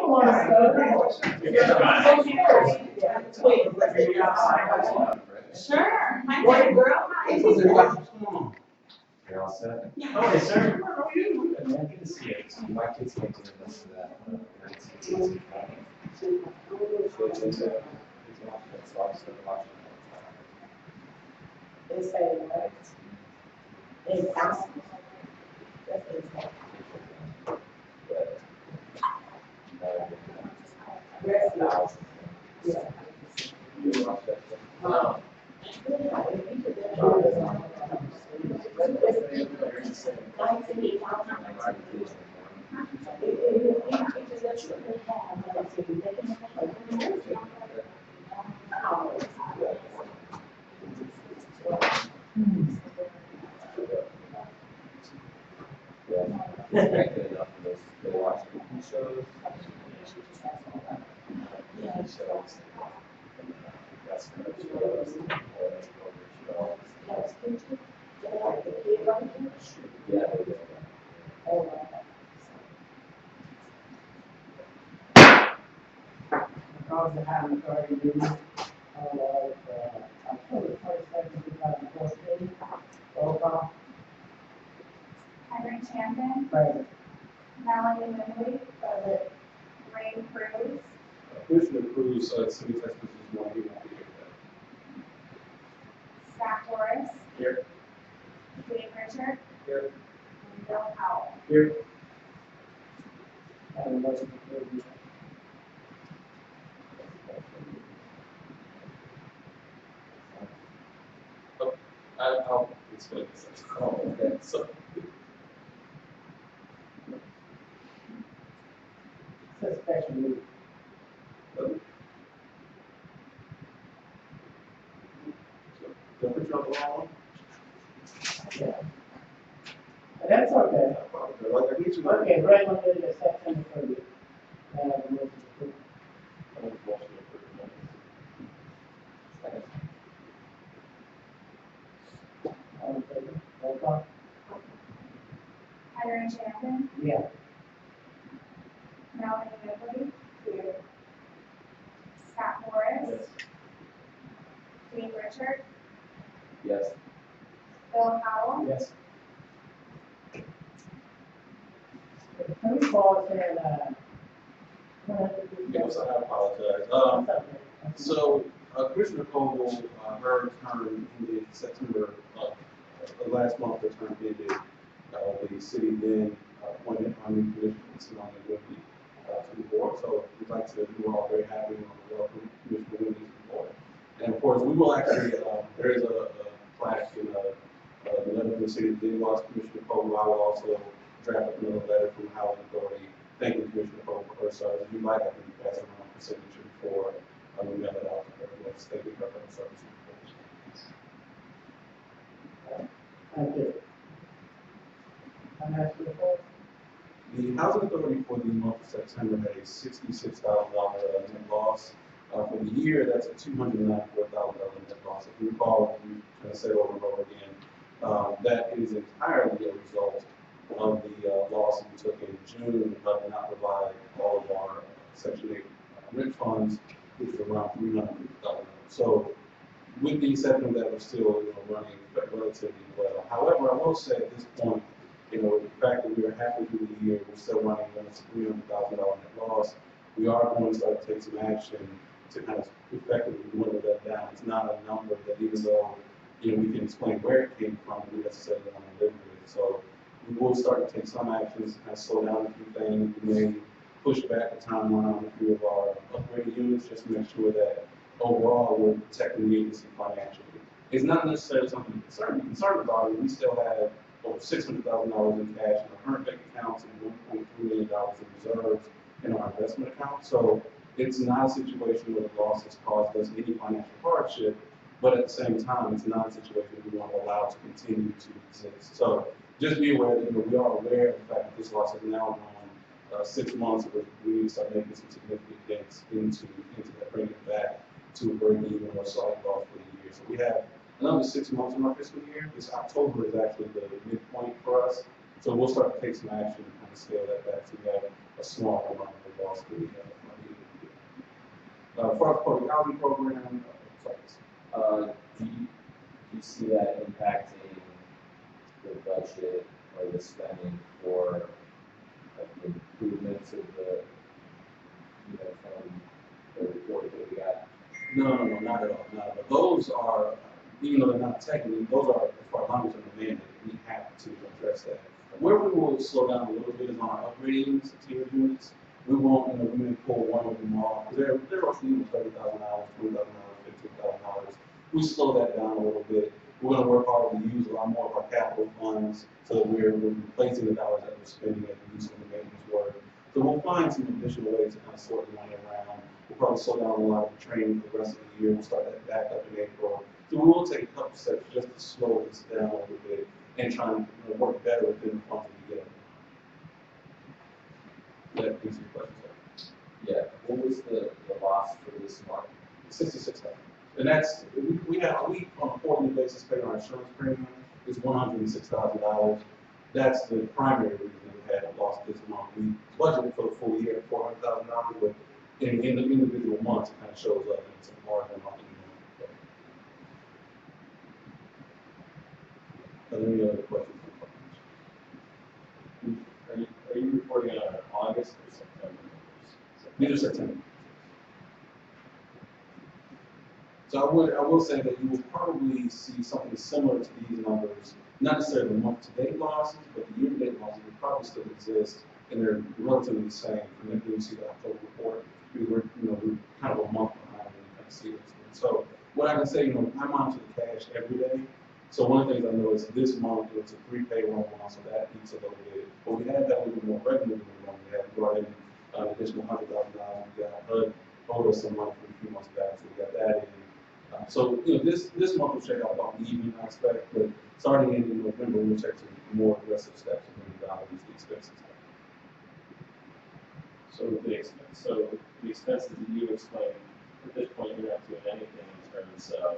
want to Sure. Hi, baby girl. Hi. You're all set? Oh, yes, sir. How are you? Good to see you. My kids came to this to that. It's a, it's awesome. That's insane. Rest now. Yeah. Because the Highland Authority meeting of October 22nd, 2014. Roll call. Henry Champion, Present. Melanie Lindley, present. Ray Cruz, Commissioner Cruz, city tax position one, he won't be here today. Scott Morris, Here. Dave Richard, Here. and Bill Howell. Here. Have a motion to approve. I'll explain this. Oh, okay. So, It's a special meeting. don't put you on the wrong one. Yeah. That's okay. Like, I need you to. Okay, regular meeting is September 30th. Have a motion to approve. All in favor? Roll call. Henry Champion, Yeah. Melanie Lindley, here. Scott Morris, Dave Richard, Yes. Bill Howell, Yes. Can we pause and, Yes, I apologize. So, Commissioner Cole, her term ended September, last month, her term ended. The city then appointed our new commissioner, Simone Whitney, to the board. So we'd like to, we're all very happy and welcome Commissioner Whitney to the board. And of course, we will actually, there is a plaque in the letter from the city that did watch Commissioner Cole. I will also draft up another letter from the Housing Authority thanking Commissioner Cole for her service. If you'd like, I can pass it on for signature before we mail it out to her. Let's thank you for her service. thank you. Financial report. The Housing Authority for the month of September had a $66,000 net loss. For the year, that's a $294,000 net loss. If you recall, we kind of said over and over again, that is entirely a result of the loss we took in June of not provide all of our Section 8 rent funds, which was around $350,000. So, with the exception that we're still running relatively well. However, I will say at this point, the fact that we are halfway through the year, we're still running almost $300,000 net loss. We are going to start to take some action to kind of effectively dwindle that down. It's not a number that, even though we can explain where it came from, we necessarily want to live with it. So we will start to take some actions to kind of slow down a few things. We may push back the timeline on a few of our upgraded units just to make sure that overall we're protecting the agency financially. It's not necessarily something to be concerned about. We still have over $600,000 in cash in our current bank accounts and $1.3 million in reserves in our investment account. So it's not a situation where the loss has caused us any financial hardship, but at the same time, it's not a situation we want to allow to continue to exist. So just be aware that we are aware of the fact that this loss has now gone 6 months, but we need to start making some significant dents into that, bringing it back to a break-even or slight loss for the year. So we have another 6 months in our fiscal year. This October is actually the midpoint for us. So we'll start to take some action and kind of scale that back to have a small amount of loss that we have. far as public housing program, sorry. Do you see that impacting the budget or the spending for like the improvements of the, from the report that we got? No, not at all, not at all. Those are, even though they're not technically, those are, as far as I'm concerned, mandate. We have to address that. Where we will slow down a little bit is on our upgrading tier units. We won't, we may pull one of them off, because they're roughly $30,000, $20,000, $15,000. We slow that down a little bit. We're going to work hard to use a lot more of our capital funds so that we're replacing the dollars that we're spending as we do some of the maintenance work. So we'll find some additional ways to kind of sort the money around. We'll probably slow down a lot of the training for the rest of the year. We'll start that back up in April. So we will take a couple steps just to slow this down a little bit and try and work better within the funds that we get. That answers your question, sir. Yeah. What was the loss for this month? 66,000. And that's, we on a quarterly basis pay our insurance premium is $106,000. That's the primary reason we had a loss this month. We budgeted for the full year at $400,000, but in the individual months, it kind of shows up and it's a margin off the Are there any other questions? Are you reporting on August or September? These are September. So I will say that you will probably see something similar to these numbers, not necessarily the month-to-date losses, but the year-to-date losses will probably still exist, and they're relatively the same. And then you see the October report, we're kind of a month behind when you kind of see this. So what I can say, I monitor the cash every day. So one of the things I know is this month it's a 3 payroll month, so that eats a little bit. But we had that little bit more revenue than we normally have. We brought in an additional $100,000. We got HUD owed us some money for a few months back, so we got that in. So this month will check out about even, I expect, but starting in November, we'll take some more aggressive steps to bring down these expenses. So the expenses that you explained, at this point, you're not doing anything in terms of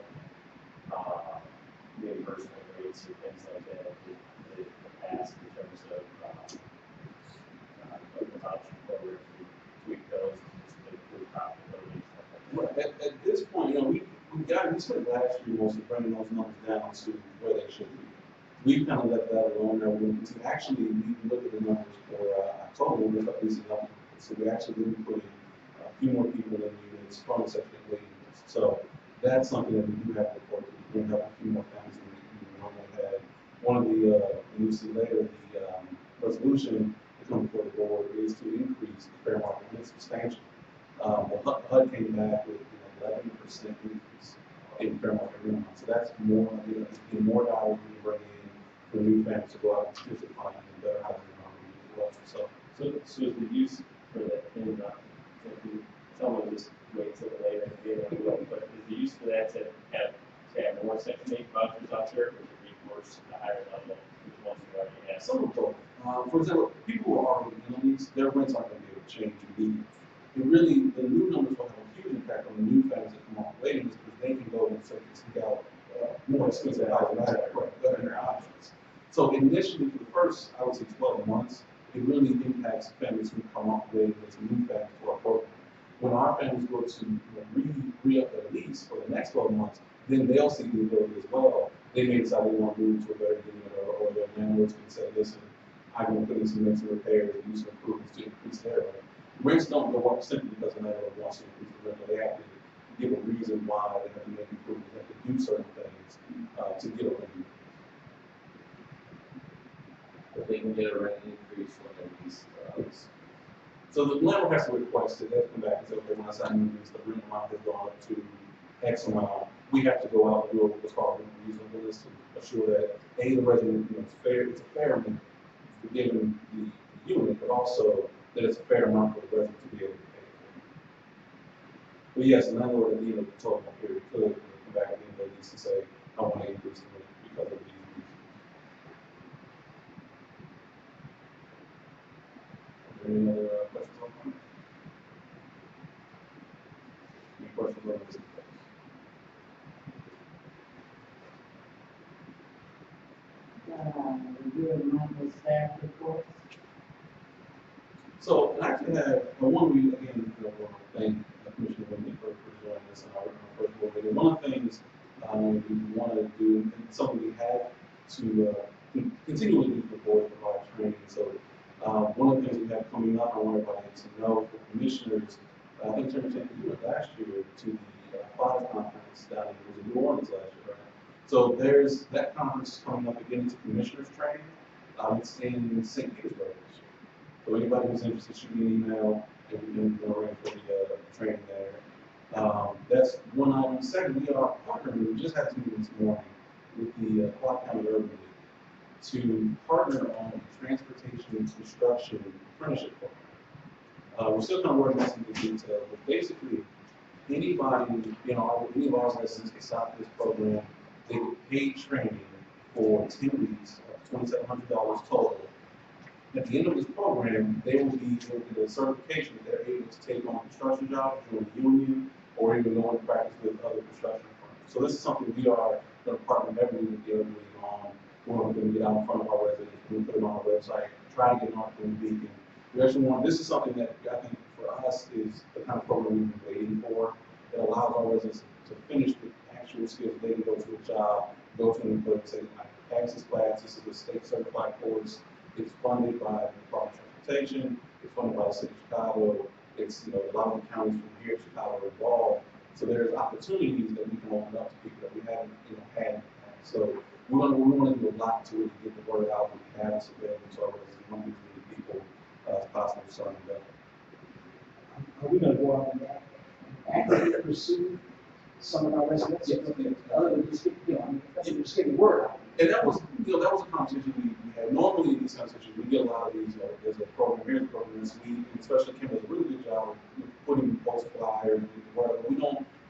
reimbursement rates or things like that in the past in terms of the option program, tweak those and just improve profitability. Right. At this point, we spent last year mostly bringing those numbers down to where they should be. We've kind of left that alone now. We're going to continue. Actually, we looked at the numbers for October, we looked at these numbers. So we actually didn't put in a few more people in units from Section 8 units. So that's something that we do have to report to. We have a few more families than we normally had. One of the, you'll see later, the resolution to come before the board is to increase the fair market rent substantially. The HUD came back with 11% increase in fair market rent. So that's more, more dollars we bring in for new families to go out and participate in better housing as well. So is the use for that in someone just wait till later and get it, but is the use for that to have more Section 8 vouchers out there, or to reinforce the higher level, which ones you already have? Some of both. For example, people who are already in these, their rents aren't going to be able to change immediately. It really, the new numbers will have a huge impact on the new families that come off waiting list because they can go and seek out more expensive housing in their options. So initially, for the first, I would say 12 months, it really impacts families who come off waiting list and new families to our program. When our families go to re-up their lease for the next 12 months, then they'll see the ability as well. They may decide they want to move to a better unit, or their landlords can say, listen, I'm going to put in some maintenance repairs and do some improvements to increase their rent. Rents don't go up simply because the landlord wants to increase the rent. They have to give a reason why they have to make improvements, they have to do certain things to get a rent. But they can get a rent increase when their lease Yes. So the landlord has to request it. They have to come back and say, okay, when I sign the lease, the rent amount has gone up to X amount. We have to go out and do what's called a reasonableness to assure that the resident, it's fair, it's a fair amount for giving the unit, but also that it's a fair amount for the resident to be able to pay. But yes, the landlord at the end of the 12-month period could come back at the end of the lease and say, I want to increase the rent because of these reasons. Are there any other questions on that? Any questions on this? Reviewing monthly staff reports. So I actually have one we again thank Commissioner Whitney for something we want to do, and something we have to continually do for board provide training. So one of the things we have coming up, I want everybody to know for commissioners, I think Chairman Chen, you went last year to the FIDE conference down in New Orleans last year, right? So there's that conference coming up again. It's a commissioners training. It's in St. Petersburg this year. So anybody who's interested, shoot me an email and we can arrange for the training there. That's one item. Second, we are partnering, we just had to meet this morning with the Clark County Urban League to partner on a transportation and construction apprenticeship program. We're still kind of working on some of the details, but basically, anybody, any of our residents can sign up for this program. They get paid training for 10 weeks of $2,700 total. At the end of this program, they will be able to get a certification that they're able to take on construction jobs, join a union, or even go into practice with other construction firms. So this is something we are going to partner heavily with the Urban League on. We're going to get out in front of our residents, we're going to put it on our website, try to get an article in the Beacon. We actually want, this is something that I think for us is the kind of program we've been waiting for, that allows our residents to finish the actual skills they can go to a job, go to an employer, say, I pass this class, this is a state certified course. It's funded by the Department of Transportation. It's funded by the city of Chicago. It's, a lot of the counties from here to Chicago are involved. So there's opportunities that we can open up to people that we haven't, had. So we want to do a lot to really get the word out. We have this available to our residents, as many people as possible starting to go. Are we going to go out and actively pursue some of our residents? Yes. Other than just, just getting word out. And that was, that was a conversation we had. Normally in these conversations, we get a lot of these, there's a program, here's a program this week, and especially Kim does a really good job of putting post flyers and whatever.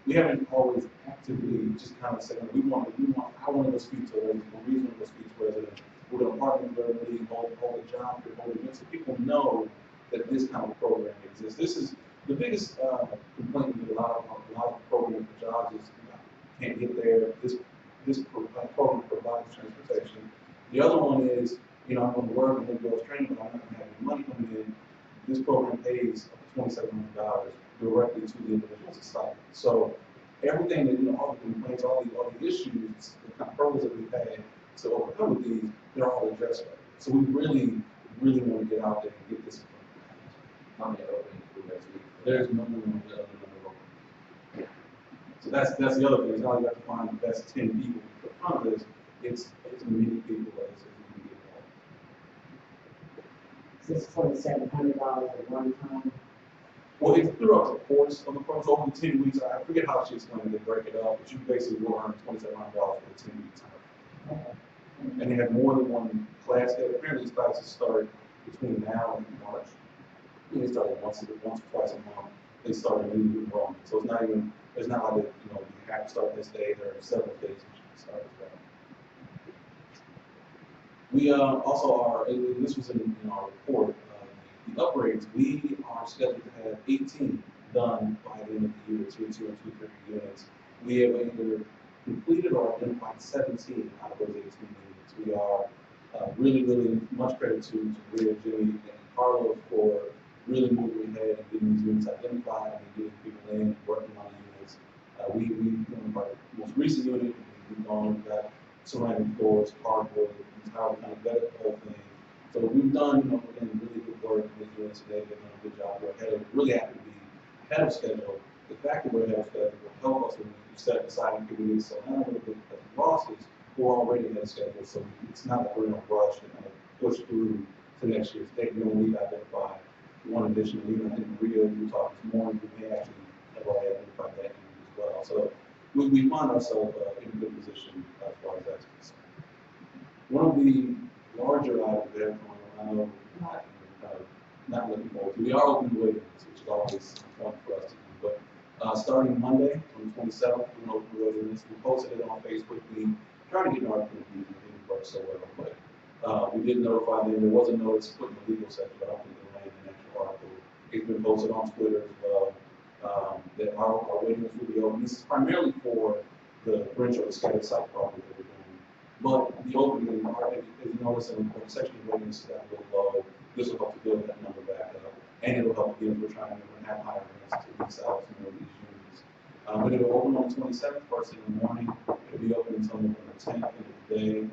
We haven't always actively just kind of said, I want to go speak to a resident, or reason to go speak to a resident. We're going to partner with the league, hold a job, hold events, so people know that this kind of program exists. This is the biggest complaint with a lot of programs for jobs is can't get there. This program provides transportation. The other one is, I'm going to work and then go to training, but I'm not going to have any money coming in. This program pays up to $2,700 directly to the individual's stipend. So everything that, all the complaints, all the issues, the kind of programs that we've had to overcome with these, they're all addressed right. So we really, really want to get out there and get this. How many openings for next week? There's no number open. So that's the other thing. It's not like you have to find the best 10 people to put front of this. It's as many people as we can get involved. Is this $2,700 at one time? Well, it's throughout the course of the program. So over the 10 weeks, I forget how she explained it, they break it up, but you basically will earn $2,700 for the 10 week time. Okay. And they have more than one class. Apparently, these classes start between now and March. They start once or twice a month. They start a new enrollment. So it's not even, it's not like you have to start this day. There are several days that you can start as well. We also are, and this was in our report, the upgrades, we are scheduled to have 18 done by the end of the year, tier 2 and 2 units. We have either completed or identified 17 out of those 18 units. We are really, really much credit to Rhea, Jimmy, and Carlos for really moving ahead and getting these units identified and getting people in and working on the units. We our most recent unit, we've gone, we've got ceramic doors, cardboard, how we kind of vetted the whole thing. So we've done, really good work with these units today. They've done a good job. We're really happy to be ahead of schedule. The fact that we're ahead of schedule will help us when we start deciding if we need to slow down a little bit because of losses. We're already ahead of schedule, so it's not like we're in a rush to kind of push through to next year's date. We've identified one additional unit. I think Maria, you talked this morning, we may actually have already identified that unit as well. So we find ourselves in a good position as far as that's concerned. One of the larger items there, I know not looking forward to. We are open to waiting lists, which is always fun for us to do. But starting Monday, on the 27th, we're open to waiting lists. We posted it on Facebook. We tried to get an article in the didn't work so well, but we did notify them. There was a notice put in the legal section, but I don't think they ran an actual article. It's been posted on Twitter as well. That our waiting list will be open. This is primarily for the bridge or the scattered site project that we're doing. But the opening, as you notice, in the section of waiting list is a little low. This will help to build that number back up. And it will help again, we're trying to have higher rates to lease out some of these units. But it will open on the 27th, first thing in the morning. It will be opening some on the 10th of the day.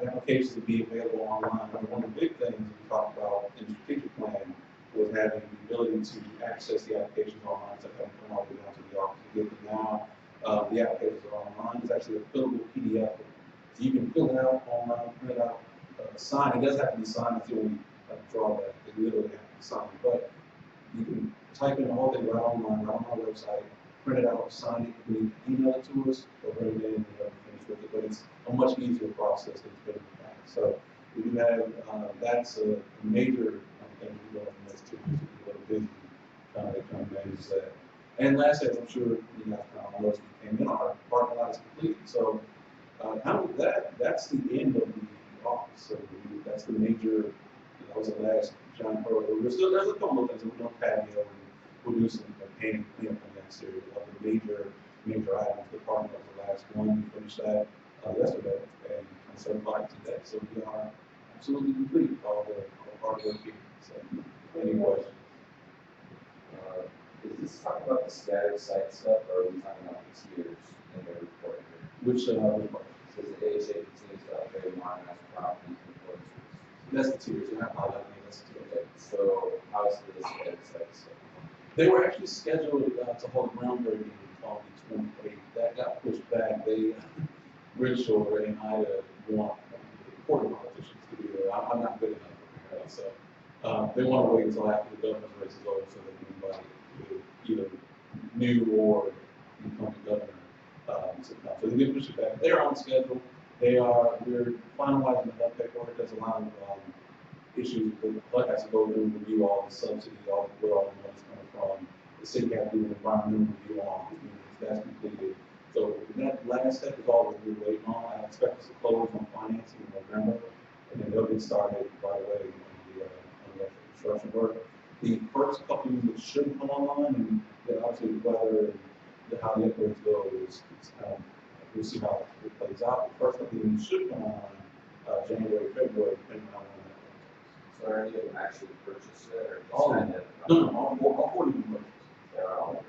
The applications will be available online. One of the big things we talked about in the strategic plan was having the ability to access the applications online, so I can come all the way down to the office to get them now. The applications are online. It's actually a fillable PDF. So you can fill it out online, print it out, sign. It does have to be signed. That's the only drawback. It literally has to be signed. But you can type in the whole thing right online, right on our website, print it out, sign it, you can email it to us, or bring it in and finish with it. But it's a much easier process than it's been in the past. So we do have, that's a major thing we do in the next 2 weeks. We're busy trying to manage that. And lastly, as I'm sure you guys know, as we came in, our parking lot is complete. So now with that, that's the end of the office. So that's the major, that was the last giant program. There's a couple of things that we don't patio, and we'll do some painting cleanup on the exterior. Of the major items, the parking lot was the last one. We finished that yesterday and certified today. So we are absolutely complete with all the hard work here. So any questions? Is this talking about the scattered site stuff, or are we talking about the tiers in the report here? Which part? Says the AHA continues to upgrade and modernize properties and buildings. That's the tiers. I apologize. That's the tiers. Okay, so how's the scattered site stuff? They were actually scheduled to hold groundbreaking on the 28th. That got pushed back. They, Renshaw and Ida want the important politicians to be there. I'm not good enough for that. So they want to wait until after the governor's race is over so they can invite either new or incumbent governor to come. So they did push it back. They're on schedule. We're finalizing the health paperwork. There's a lot of issues with like I said, go through and review all the subsidies, where all the money's coming from. The city has to do an environmental review on that's completed. So that last step is all that we're waiting on. I expect us to close on financing in November, and then they'll get started right away on the construction work. The first couple of units shouldn't come online, and then obviously the weather and how the upgrades go is kind of, we'll see how it plays out. The first couple of units should come online January, February, depending on when that comes. So are any of them actually purchased it, or just All of kind them. of? No, all 40 units. They're all.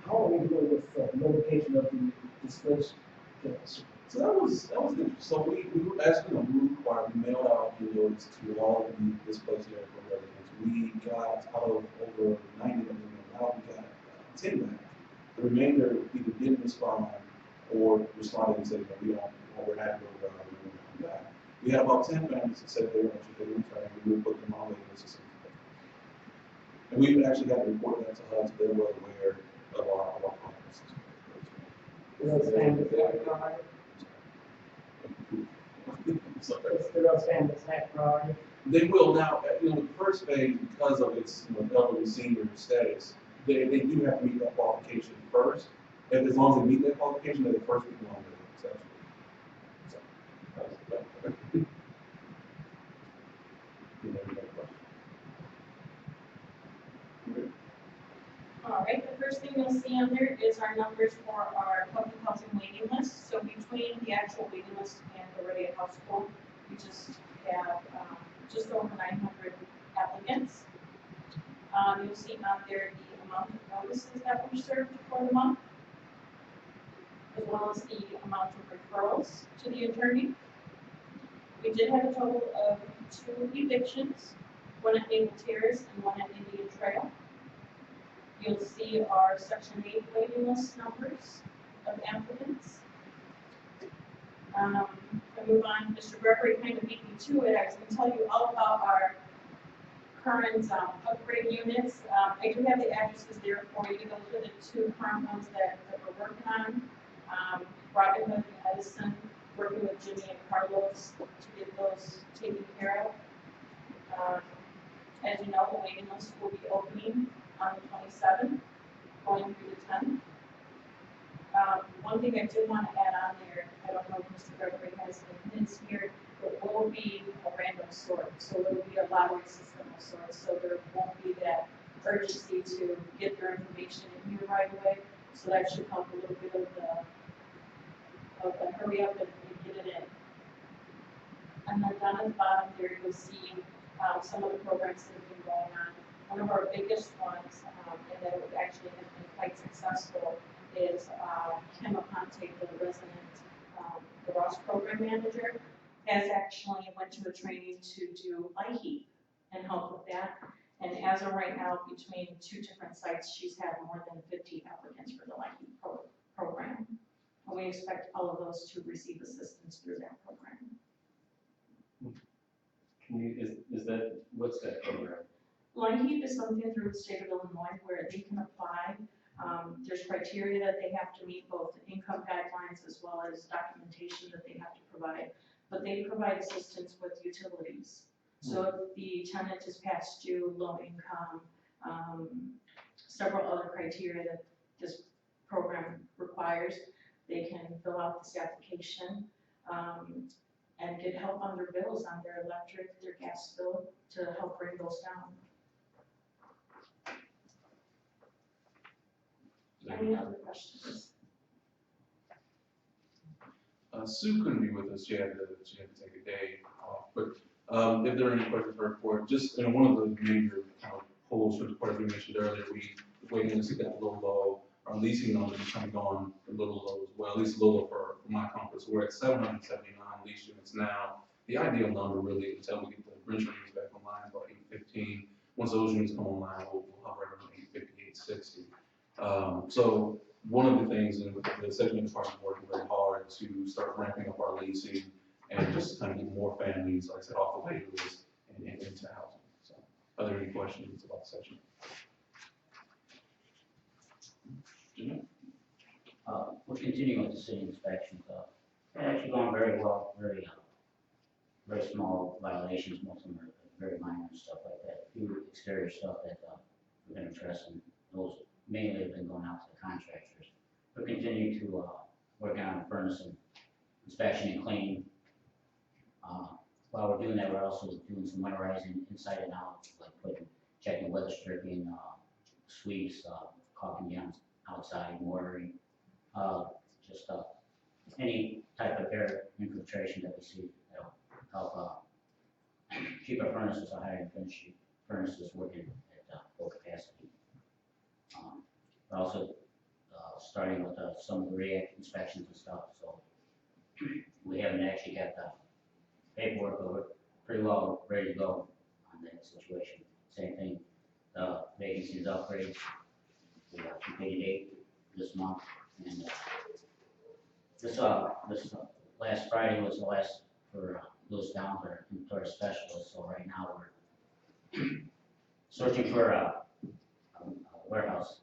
How are we doing with notification of the displaced campus? So that was interesting. So we as we required, we mailed out the notice to all of the displaced area residents. We got out of over 90 of them out, we got 10 back. The remainder either didn't respond or responded and said that we're happy with our we want to come back. We had about 10 families that said they were interested in returning. We would put them on the list. And we actually got to report that to HUD, so they're well aware of our progress. Do those families have priority? Do those families have priority? They will now, the first phase, because of its, elderly senior status, they do have to meet that qualification first. And as long as they meet that qualification, they're the first people on the list. All right, the first thing you'll see on there is our numbers for our public housing waiting list. So between the actual waiting list and the ready household, we just have just over 900 applicants. You'll see on there the amount of notices that were served for the month, as well as the amount of referrals to the attorney. We did have a total of 2 evictions, one at Naval Terrace and one at Indian Trail. You'll see our Section 8 waiting list numbers of applicants. I move on. Mr. Gregory kind of beat me to it. I was going to tell you all about our current upgrade units. I do have the addresses there for you. Those are the 2 current ones that we're working on. Robin Hood and Edison, working with Jimmy and Carlos to get those taken care of. As you know, the waiting list will be opening on the 27th, going through the 10th. One thing I did want to add on there, I don't know if Mr. Gregory has any hints here, but will be a random sort. So there will be a lottery system of sorts. So there won't be that urgency to get their information in here right away. So that should help a little bit of the hurry up and get it in. And then down at the bottom there, you'll see some of the programs that have been going on. One of our biggest ones, and that would actually have been quite successful, is Kim Aponte, the resident, the Ross program manager, has actually went to a training to do IHEAP and help with that. And as of right now, between 2 different sites, she's had more than 50 applicants for the IHEAP program. And we expect all of those to receive assistance through that program. Can you, is that, what's that program? LIHEAP is something through the state of Illinois where they can apply. There's criteria that they have to meet, both income guidelines as well as documentation that they have to provide. But they provide assistance with utilities. So if the tenant is past due, low income, several other criteria that this program requires, they can fill out this application and get help on their bills, on their electric, their gas bill, to help bring those down. Any other questions? Sue couldn't be with us. She had to take a day off. But if there are any questions for her report, just one of the major kind of polls for the part we mentioned earlier, we waiting to see that a little low. Our leasing numbers have kind of gone a little low as well, at least a little for my comfort. So we're at 779 lease units now. The ideal number really, until we get the Bridge units back online, about 815. Once those units come online, we'll hover around 850, 860. So one of the things, and the section department is working very hard to start ramping up our leasing and just kind of get more families, like I said, off the waiting list and into housing. So, are there any questions about the section? We're continuing with the city inspections. They're actually going very well, very small violations. Most of them are very minor and stuff like that. A few exterior stuff that we're going to address, and those mainly have been going out to the contractors. We're continuing to work on a furnace and inspection and cleaning. While we're doing that, we're also doing some winterizing inside and out, like checking weather stripping, sweeps, caulking down outside, mortaring, just any type of air infiltration that we see that'll help keep our furnaces, our higher efficiency furnaces working at full capacity. We're also starting with some of the react inspections and stuff, so we haven't actually got the paperwork, but we're pretty well ready to go on that situation. Same thing, vacancies, upgrades, we completed 8 this month, and this last Friday was the last for Lewis Downs, our inventory specialist. So right now we're searching for a warehouse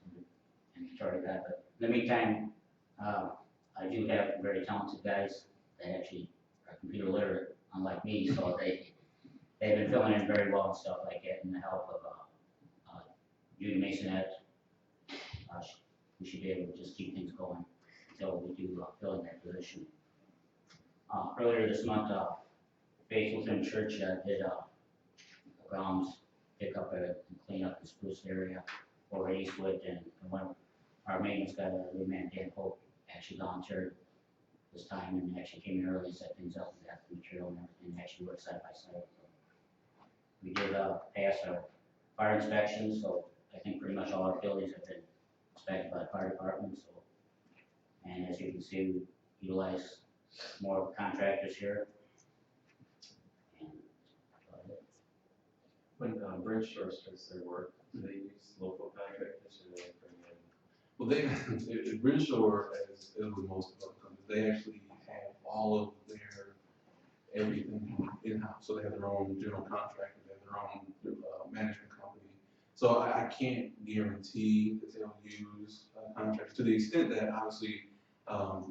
inventory guy. But in the meantime, I do have very talented guys that actually are computer literate, unlike me. So they've been filling in very well and stuff like that, and the help of Judy Masonette. We should be able to just keep things going until we do fill in that position. Earlier this month, Faith Lutheran Church did a grounds pick up and clean up the spruce area over Eastwood, and one of our maintenance guy, the new man Dan Pope, actually volunteered this time and actually came in early and set things up and got the material and everything, actually worked side by side. So we did pass our fire inspection, so I think pretty much all our buildings have been inspected by the fire department. So, and as you can see, we utilize more contractors here. And When Bridge Shore starts their work, do they use local contractors or do they bring in? Well, they Bridge Shore, as with most of our companies, they actually have all of their everything in-house. So they have their own general contractor, they have their own management company. So I can't guarantee that they'll use contractors to the extent that obviously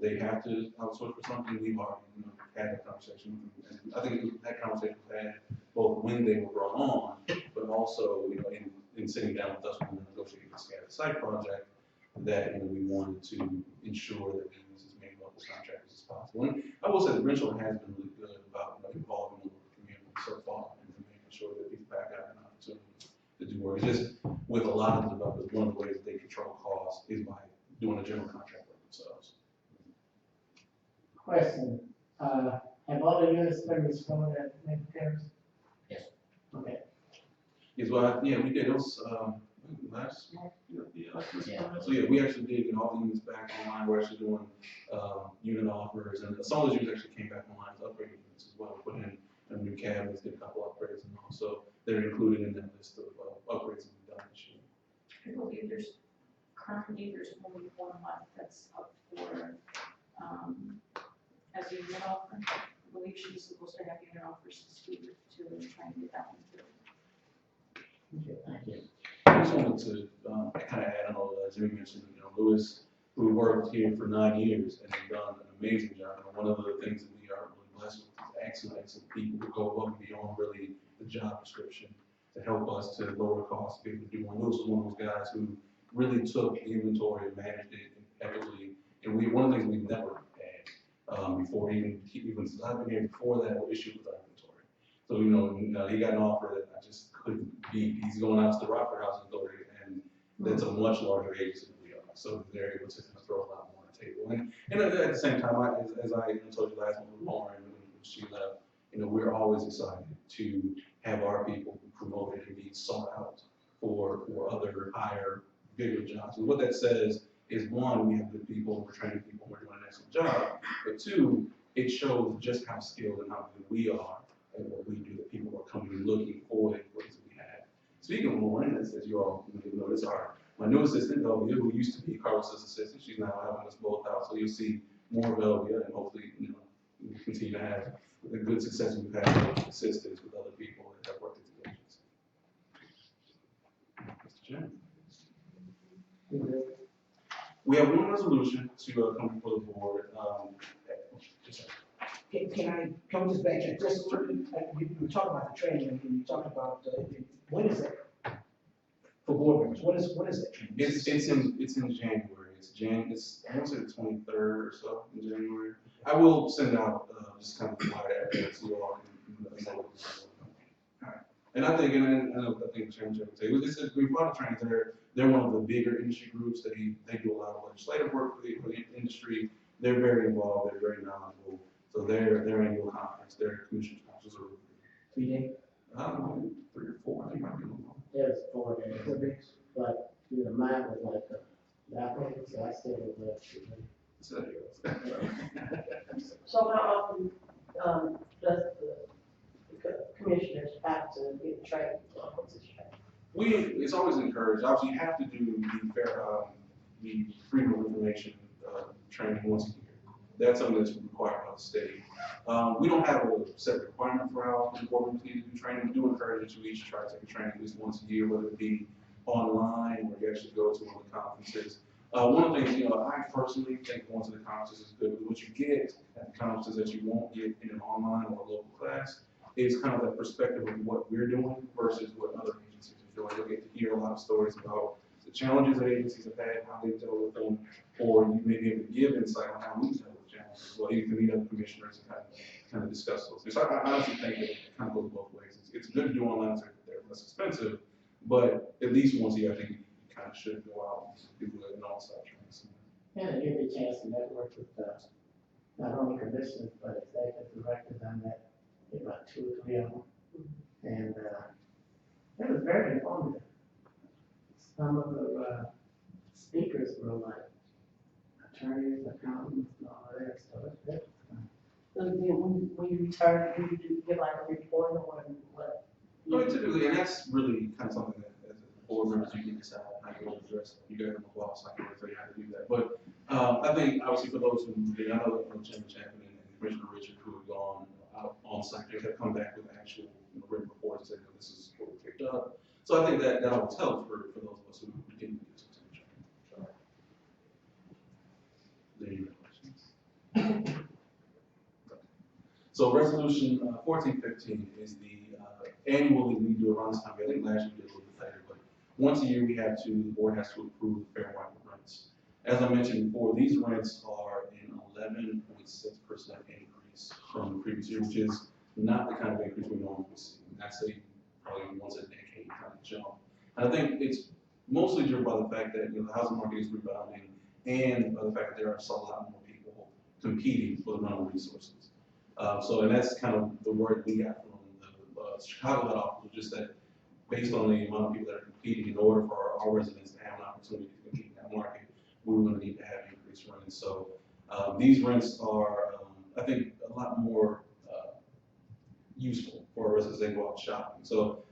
they have to outsource for something. We've already had that conversation with them, and I think that conversation was had both when they were brought on, but also in sitting down with us when we were negotiating the scattered site project, that we wanted to ensure that we use as many local contractors as possible. And I will say the Bridge Shore has been really good about involving the community so far and making sure that these back out an opportunity to do work. It's just with a lot of the developers, one of the ways that they control costs is by doing a general contract work themselves. Question, have all the units been restored at Terrace? yes, Okay. Yes, well, yeah, we did. It was last month. Yeah, Yeah. So yeah, we actually did get all the units back online. We're actually doing unit offers, and some of those units actually came back online as upgrade units as well. Put in new cabinets, did a couple upgrades, and also they're included in that list of upgrades that we've done this year. I believe currently there's only one left that's up for, as a unit offer. I believe she's supposed to have unit offers this week to try and get that one through. Thank you. I just wanted to kind of add on all that. Jimmy mentioned, Lewis, who worked here for 9 years and has done an amazing job. And one of the things that we are really blessed with is excellent people who go above and beyond really the job description to help us to lower costs, be able to do one. Lewis was one of those guys who really took the inventory and managed it effectively. And one of the things we've never had before, even since I've been here, before that, were issues with our inventory. So, he got an offer that I just couldn't beat. He's going out to the Rockford Housing Authority, and that's a much larger agency than we are. So they're able to throw a lot more on the table. And at the same time, as I told you last month with Lauren, when she left, we're always excited to have our people promoted and be sought out for other higher, bigger jobs. And what that says is, one, we have good people, we're training people, we're doing an excellent job. But two, it shows just how skilled and how good we are at what we do, that people are coming and looking for the employees that we have. Speaking of Lauren, as you all notice, my new assistant, Velvia, who used to be Carlos's assistant, she's now helping us both out. So you'll see more Velvia, and hopefully, we'll continue to have the good success we've had with assistants with other people that have worked at the agency. Mr. Chairman. We have one resolution to come before the board. Can we just backtrack just a little bit? You were talking about the training, and you talked about, when is that? For board members, when is that training? It's in January. It's I want to say the 23rd or so in January. I will send out just kind of flyer after so you all can let me know. And I think, I think Chairman Jeff would say, it's a Green Water Trains. They're one of the bigger industry groups. They do a lot of legislative work for the industry. They're very involved. They're very knowledgeable. So their annual conference, their commissioners conference are 3 days? 3 or 4. I think might be a little more. There's 4 days, but mine was like so I still So, So how often does the commissioners have to get trained on this training? It's always encouraged. Obviously, you have to do the freedom of information training once a year. That's something that's required by the state. We don't have a set requirement for how often board members need to do training. We do encourage that you each try to take a training at least once a year, whether it be online or you actually go to one of the conferences. One of the things, I personally think going to the conferences is good, but what you get at the conferences that you won't get in an online or a local class is kind of that perspective of what we're doing versus what other agencies are doing. You'll get to hear a lot of stories about the challenges that agencies have had, how they've dealt with them, or you may be able to give insight on how we dealt with challenges. Well, you can meet other commissioners and kind of discuss those. So I honestly think it kind of goes both ways. It's good to do online, so they're less expensive, but at least once a year, I think you kind of should go out and do an on-site training. Yeah, give you a chance to network with not only commissioners, but executive directors. I met about 2 or 3 of them. And it was very informative. Some of the speakers were like attorneys, accountants, and all that stuff. So then when you return, do you get like a report on what? No, typically, and that's really kind of something that as board members you can decide how you want to address. You guys have a boss, I can really tell you how to do that. But I think obviously for those who did, I know Chairman Chapman and Commissioner Richard who have gone out on site, they have come back with actual written reports and said, this is what we picked up. So I think that always helps for those of us who didn't get some training. Any other questions? So resolution 1415 is the annually we do around this time. I think last year we did a little bit later, but once a year the board has to approve the fair market rents. As I mentioned before, these rents are an 11.6% increase from the previous year, which is not the kind of increase we normally see. That's probably once a decade kind of jump. And I think it's mostly driven by the fact that the housing market is rebounding and by the fact that there are a lot more people competing for the rental resources. And that's kind of the word we got from the Chicago office, just that based on the amount of people that are competing, in order for our residents to have an opportunity to we were gonna need to have increased rents. So, these rents are, I think, a lot more, useful for us as they go out shopping. So,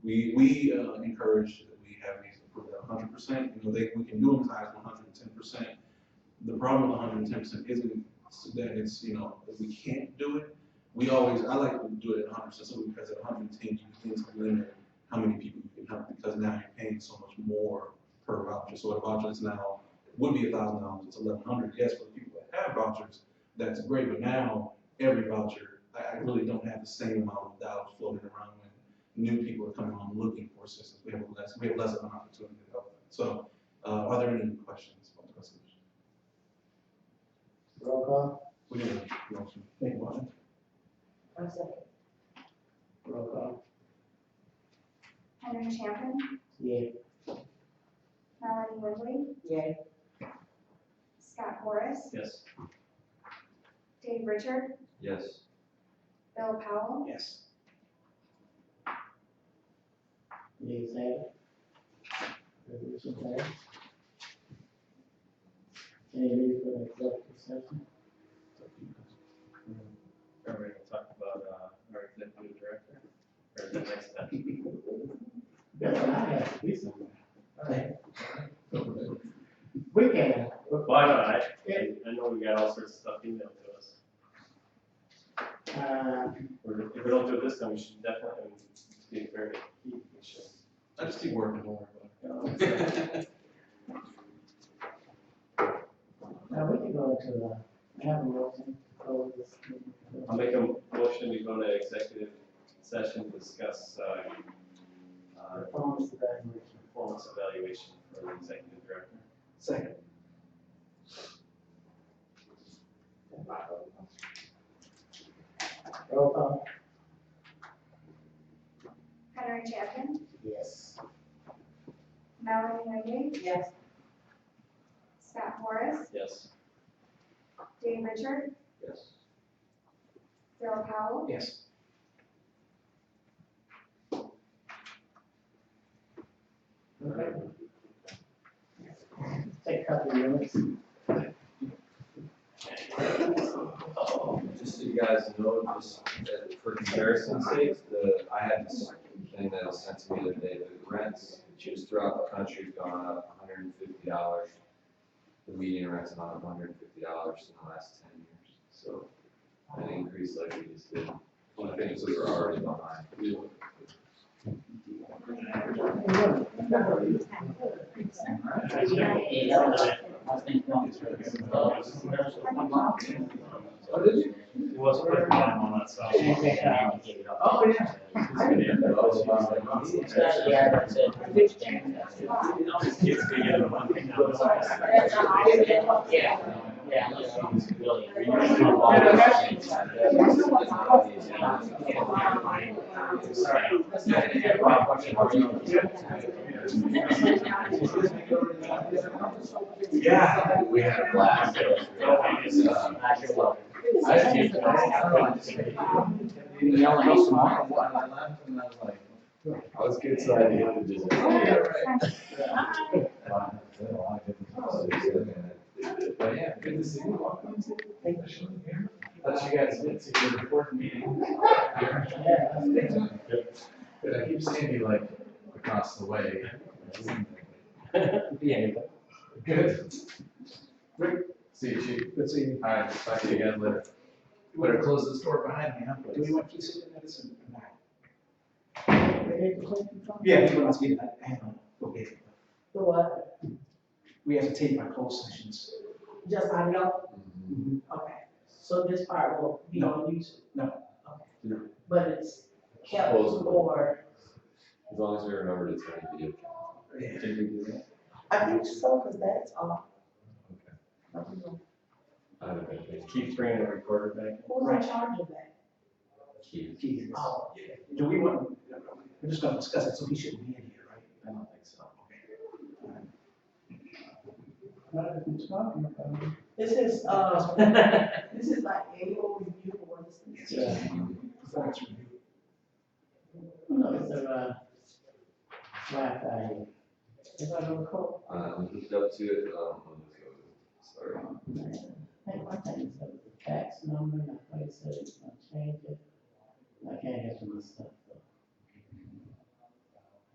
we encourage that we have these approved at 100%. You know, we can do them as high as 110%. The problem with 110% isn't that it's, you know, that we can't do it. I like to do it at 100%, so because at 110, you begin to limit how many people you can help, because now you're paying so much more per voucher. So a voucher is now, would be $1,000, it's $1,100. Yes, for the people that have vouchers, that's great, but now every voucher, I really don't have the same amount of dollars floating around when new people are coming on looking for assistance. We have less of an opportunity to help them. So, are there any questions about the resolution? Roll call. We need a motion. Make a motion. Roll call. Henry Champion, Yay. Melanie Woodley. Yay. Scott Morris, Yes. Dave Richard, Yes. Bill Powell, Yes. Yeas have it. Resolution passed. Any need for an executive session? Are we gonna talk about, our executive director? Or is that next time? That's what I have to do somewhere. We can. Why not? I know we got all sorts of stuff emailed to us. If we don't do it this time, we should definitely be very key. We should. I just keep working more. Now, we can go into, have a motion, close this meeting. I'll make a motion to go to executive session to discuss, Performance evaluation. performance evaluation for the executive director. Second. Roll call. Henry Champion, Yes. Melanie Woodley, Yes. Scott Morris, Yes. Dave Richard, Yes. Bill Powell, Yes. Okay. Take a couple of minutes. Just so you guys know, just for comparison's sake, I had this thing that was sent to me the other day, the rents just throughout the country has gone up $150. The median rent's about $150 in the last 10 years. So an increase like we just did. I think we were already behind. Oh, did you? It was put time on that stuff. Oh, yeah. Yeah, that's it. Kids can get one thing now. Yeah, yeah, unless someone's really. Yeah, we had a blast. I was good, so I did the visit. But yeah, good to see you. Thought you guys did see your important meeting. But I keep seeing you like across the way. Yeah. Good. See you, Chief. Good seeing you. All right, talk to you guys later. You better close this door behind me, huh? Do we want to sit in medicine or not? Yeah. Yeah, we want to get that. Okay. So what? We have to take our closed sessions. Just audio? Mhm. Okay. So this part will be on YouTube? No. Okay. No. But it's kept Closed. for, As long as we remember to turn the video. Yeah. Can we do that? I think so, because that's all. Okay. I don't know. Keep bringing the recorder back. Who's in charge of that? Keith. Jesus. Oh. Do we want, we're just gonna discuss it, so he shouldn't be in here, right? I don't think so. This is, this is like annual review for what is this? Yeah. Performance review. No, it's a, Wi-Fi. If I don't recall, I'm hooked up to it, sorry. I think one thing is that the tax number, and I thought it said it's gonna change it. I can't get to my stuff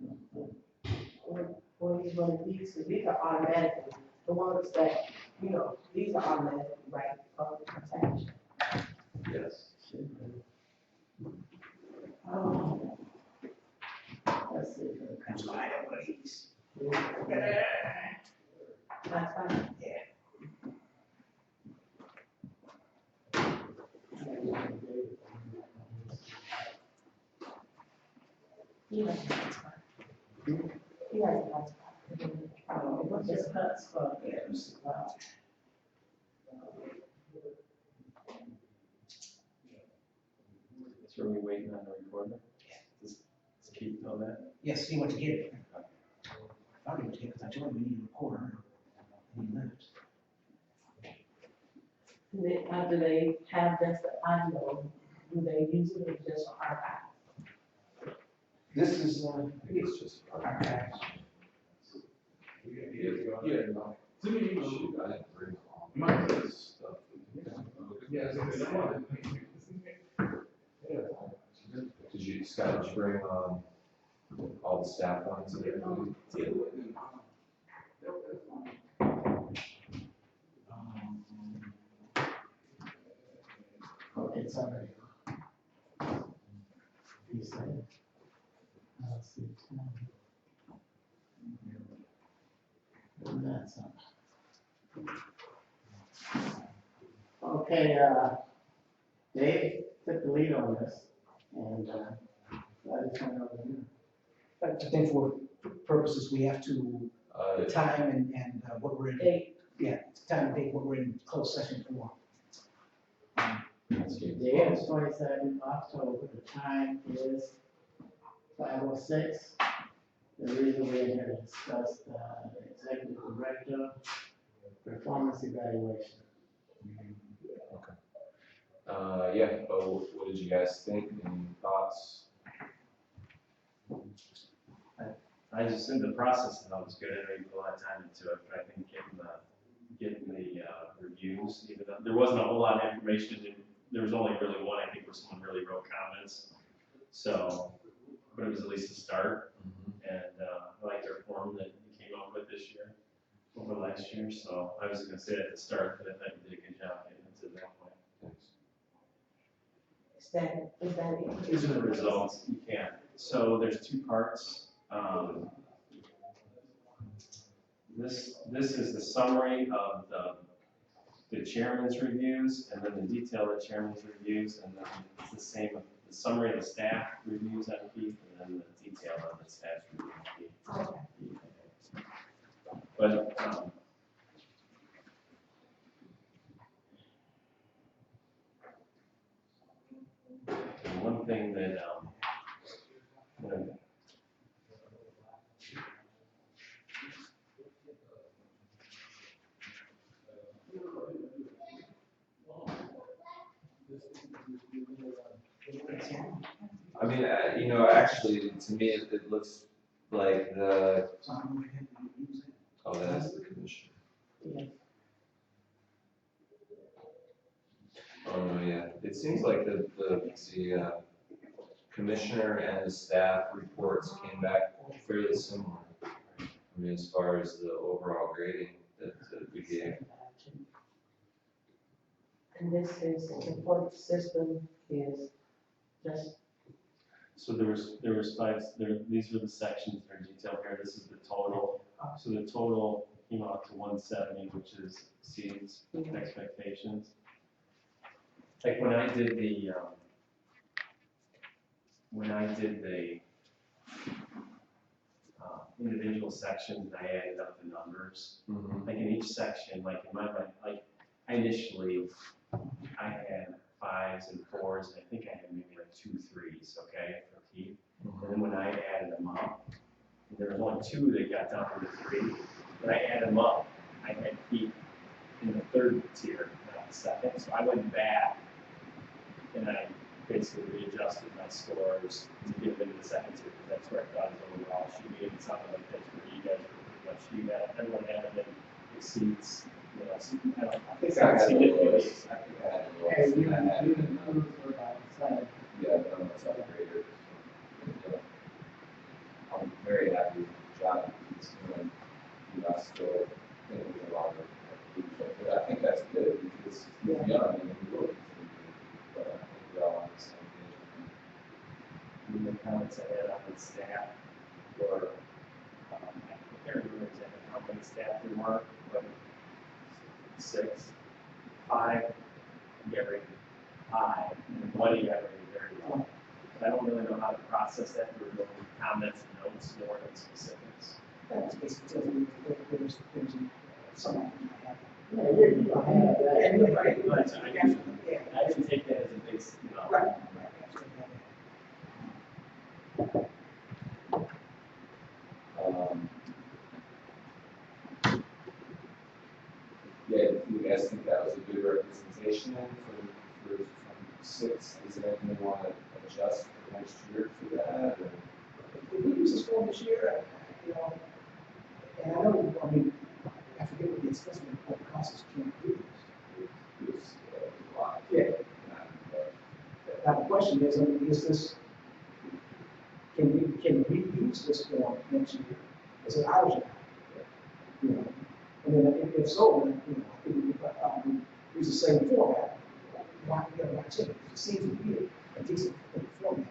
though. When he's running these, 'cause these are automatically, the ones that, you know, these are automatically right from attached. Yes. Oh. Let's see. That's why I have one of these. That's fine. He has a hotspot. He has a hotspot. What's your hotspot? So are we waiting on the recorder? Just keep on that. Yes, he went to get it. I thought he went to get it, because I told him we need a recorder. And he left. Do they have just the audio, do they use it or just archive? This is, I think it's just. archives. Yeah. Shoot, I didn't bring all Mine this stuff. Did you, Scott, did you bring, all the staff lines and everything? Okay, sorry. You said. I'll see. And that's all. Okay, Dave took the lead on this, and, I just went over here. But I think for purposes, we have to, time and what we're in. Date. Yeah, time and date, what we're in closed session for. Let's keep- The date is 27th October, the time is 5:06. The reason we're here to discuss the executive director performance evaluation. Yeah, but what did you guys think? Any thoughts? I just think the process that was good, I know you put a lot of time into it, but I think getting the reviews, even though there wasn't a whole lot of information, there was only really one, I think, where someone really wrote comments. So, but it was at least a start, and I like their form that you came up with this year, over last year, so I was gonna say at the start, but I thought you did a good job getting to that point. Thanks. Is that it? These are the results, you can. So there's two parts. This is the summary of the chairman's reviews, and then the detail of the chairman's reviews, and then it's the same, the summary of the staff reviews on Keith, and then the detail of the staff's review on Keith. But, one thing that, I mean, actually, to me, it looks like So I'm going to use it. oh, that's the commission. Yeah. Oh, no, yeah, it seems like the commissioner and the staff reports came back fairly similar. I mean, as far as the overall grading that we gave. And this is, the point system is just, so there was five, these are the sections that are detailed here, this is the total. So the total came out to 170, which exceeds expectations. Like when I did the, individual sections, I added up the numbers. Like in each section, like in my mind, like I had 5s and 4s, and I think I had maybe like 2 3s, okay, for Keith. And then when I added them up, there was only 2 that got down to the 3. When I added them up, I had Keith in the 3rd tier, not the 2nd. So I went back and I basically readjusted my scores to get them into the 2nd tier, because that's where I thought his overall should be. It sounded like that's where you guys were you got everyone having it exceeds, you know, I think I had the lowest, I think I had the lowest. And you, and I had you it in, improved for about the same. yeah, no, it's upgraded. Yeah. I'm very happy with the job he's doing. You know, I still think there's a lot of improvement, but I think that's good because he's young and he will continue. But I think we're all on the same page. the comments I had on the staff were, I can't remember exactly how many staff there were, but 6, 5, you got rated high, and 1 you got rated very low. I don't really know how to process that, there were no comments and notes, more than specifics. That's basically, there's some. Yeah, you don't have that. Yeah, you're right. But I didn't take that as a big, you know. Right. Yeah, do you guys think that was a good representation for from 6? Is there anything you want to adjust for next year for that? Or? If we use this form this year, you know, and I know, I mean, I forget what the assessment, what the cost is, can't do this. It was a lot. Yeah. Now, the question is, I mean, is this, can we use this form next year? Is it ours? You know, and then if so, then, you know, I think we use the same format. Why, you know, why change it? It seems to be a decent format.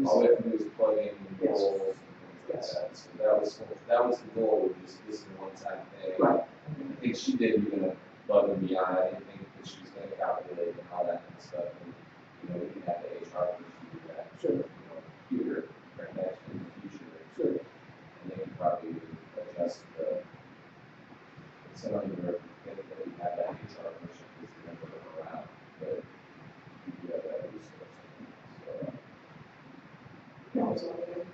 All we have to do is plug in Yes. goals and things like that. So that was the goal, was just this one-time thing. Right. I think she did even above and beyond. I didn't think that she was going to calculate and all that kind of stuff. And, you know, we can have the HR person do that. Sure. You know, computer right next in the future. Sure. And they can probably adjust the. Some of them are think that we have that HR person because they're going to look around, but we do have that resource. So. No, it's not good.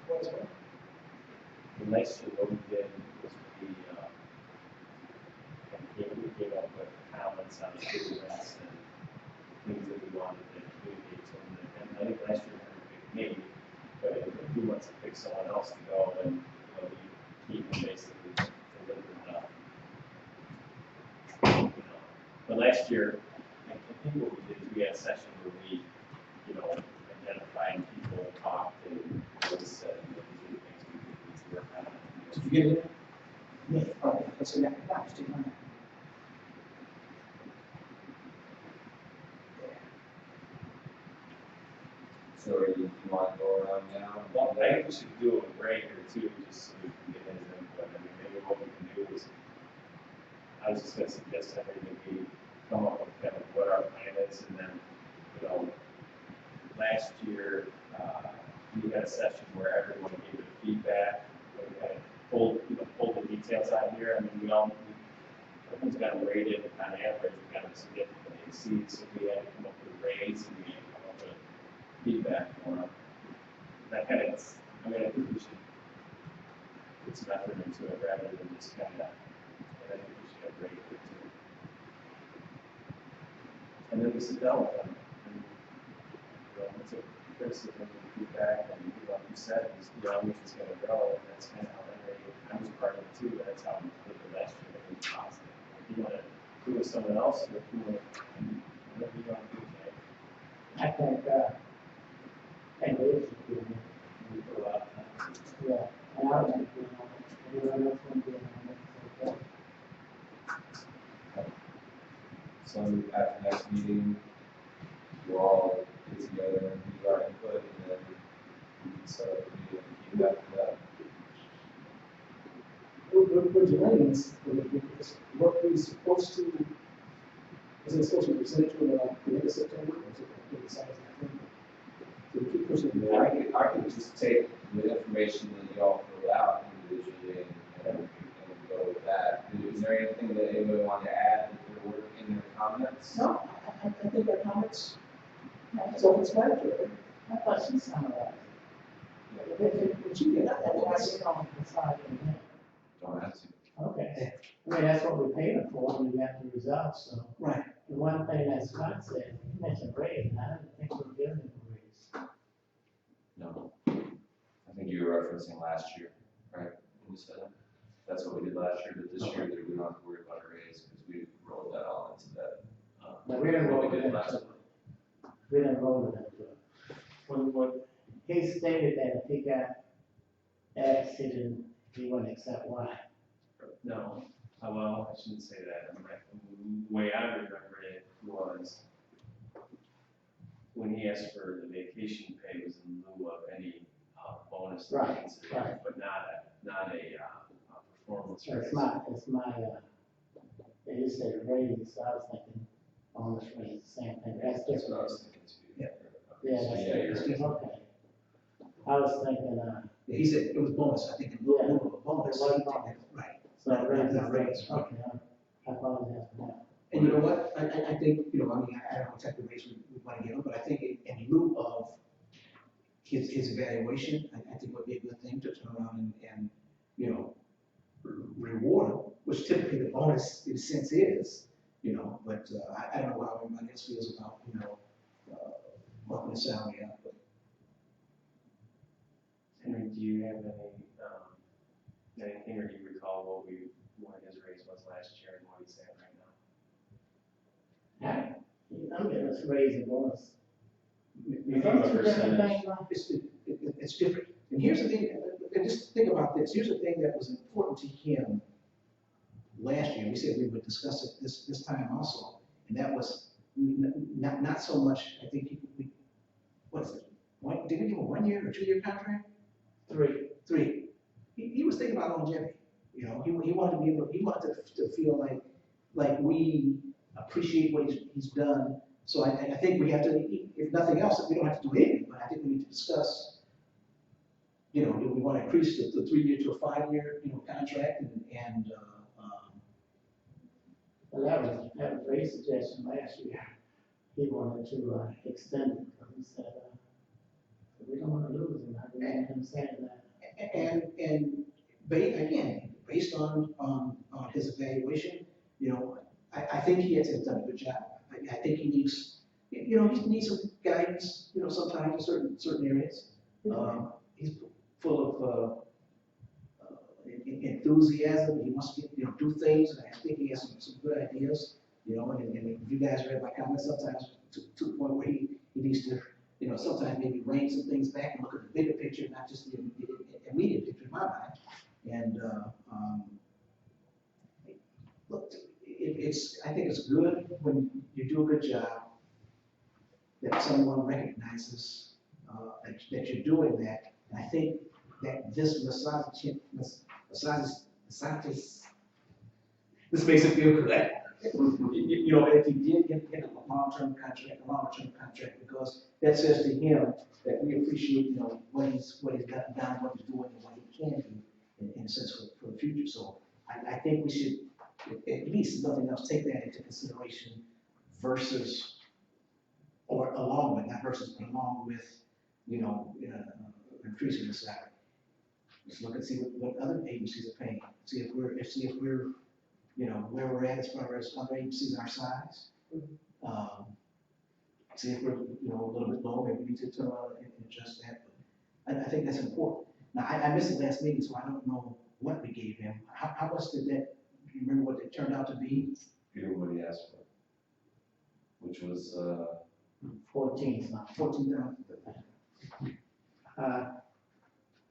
What's that? The next year, what we did was we came up with comments on students and things that we wanted to communicate to them. And I think last year we picked me, but in a few months to pick someone else to go, and you know, we keep them basically delivered enough. You know, but last year, I think what we did is we had a session where we, you know, identified people, talked, and really said, you know, these are the things we need to work on. Did you get it? Yeah. Oh, that's in that. That's too much. So you want to go around now? Well, I think we should do it with Ray here too, just so we can get his input. I mean, maybe what we can do is, I was just gonna suggest that maybe we come up with kind of what our plan is, and then, you know, last year, we had a session where everyone gave their feedback, and we kind of pulled the details out here. I mean, everyone's got rated on average, we got to significantly exceed, so we had to come up with a raise, and we had to come up with feedback for them. That kind of, I mean, I think we should put some effort into it rather than just kind of, and I think we should have rate it too. And then we sit down with them, and, you know, it's a criticism and feedback, and like you said, he's young, he's gonna grow, and that's kind of how I was part of it too, but that's how I'm looking last year, that was positive. If you want to do it with someone else, or if you want to, whatever you want to do, Jay. I think, and it is, We put a lot of time. yeah, and I think, anyone else want to be on it? So at the next meeting, we'll all get together and do our input, and then we can set up a meeting and keep after that. Would you lanes, what we supposed to, is it supposed to be presented to the end of September, or is it going to be decided in October? So we keep pushing And it then back. I could just take the information that y'all filled out individually and go with that. Is there anything that anybody want to add that there were in their comments? No, I think our comments, self-explanatory. I thought she summarized But you get that, it. Why that's, you on the side of the Don't have to. Okay, I mean, that's what we paid it for, and we got the results, so. right. The one thing that Scott said, he mentioned raise, and I don't think we're giving him a raise. No. I think you were referencing last year, right? When you said that. That's what we did last year, but this year we don't have to worry about a raise because we rolled that all into that. But we didn't What vote we for did that. last year. We didn't vote for that. What, He stated that if he got asked, he wouldn't accept why. no, well, I shouldn't say that. I mean, the way I remember it was when he asked for the vacation pay was in lieu of any bonus that he Right, considered, right. but not a performance So raise. it's my, it is a raise, so I was thinking bonus raise, the same thing, that's That's what I different. was thinking too. Yeah. Yeah, So, that's yeah, you're different, right. okay. I was thinking, Yeah, he said it was bonus, I think, in lieu of a bonus. It was bonus. Right. so raise, Not raise. okay, I apologize for that. And you know what, I think, I don't know what type of raise we want to give him, but I think in lieu of his evaluation, I think would be a good thing to turn around and reward him, which typically the bonus in a sense is, but I don't know how everybody else feels about, bumping the salary up, but Henry, do you have anything, or do you recall what his raise was last year and what he's at right now? I'm getting this raise and bonus. You give a percentage. it's different. And here's the thing, and just think about this, here's the thing that was important to him last year, we said we would discuss it this time also, and that was not so much, I think, what is it, did we give a 1 year or 2 year contract? 3. 3. He was thinking about longevity, he wanted to be able, he wanted to feel like we appreciate what he's done. So I think we have to, if nothing else, we don't have to do anything, but I think we need to discuss, do we want to increase the 3 year to a 5 year, contract and Well, that was a great suggestion last year. He wanted to extend it, because he said, we don't want to lose him. I remember him saying that. and based on his evaluation, I think he has done a good job. I think he needs, he needs some guidance, sometimes in certain areas. He's full of enthusiasm. He wants to do things, and I think he has some good ideas. And if you guys read my comments, sometimes to the point where he needs to, sometimes maybe rein some things back and look at the bigger picture, not just the immediate picture in my mind. And look, I think it's good when you do a good job that someone recognizes that you're doing that. And I think that this this makes it feel good. If he did get a long-term contract, because that says to him that we appreciate, what he's done, what he's doing, and what he can do in a sense for the future. So I think we should, at least, if nothing else, take that into consideration versus, or along with, not versus, but along with, increasing the salary. Just look and see what other agencies are paying. See if we're, where we're at as far as other agencies our size. See if we're, a little bit low, maybe we need to turn around and adjust that. But I think that's important. Now, I missed the last meeting, so I don't know what we gave him. How much did that, do you remember what it turned out to be? Here's what he asked for, which was, 14 something. 14,000.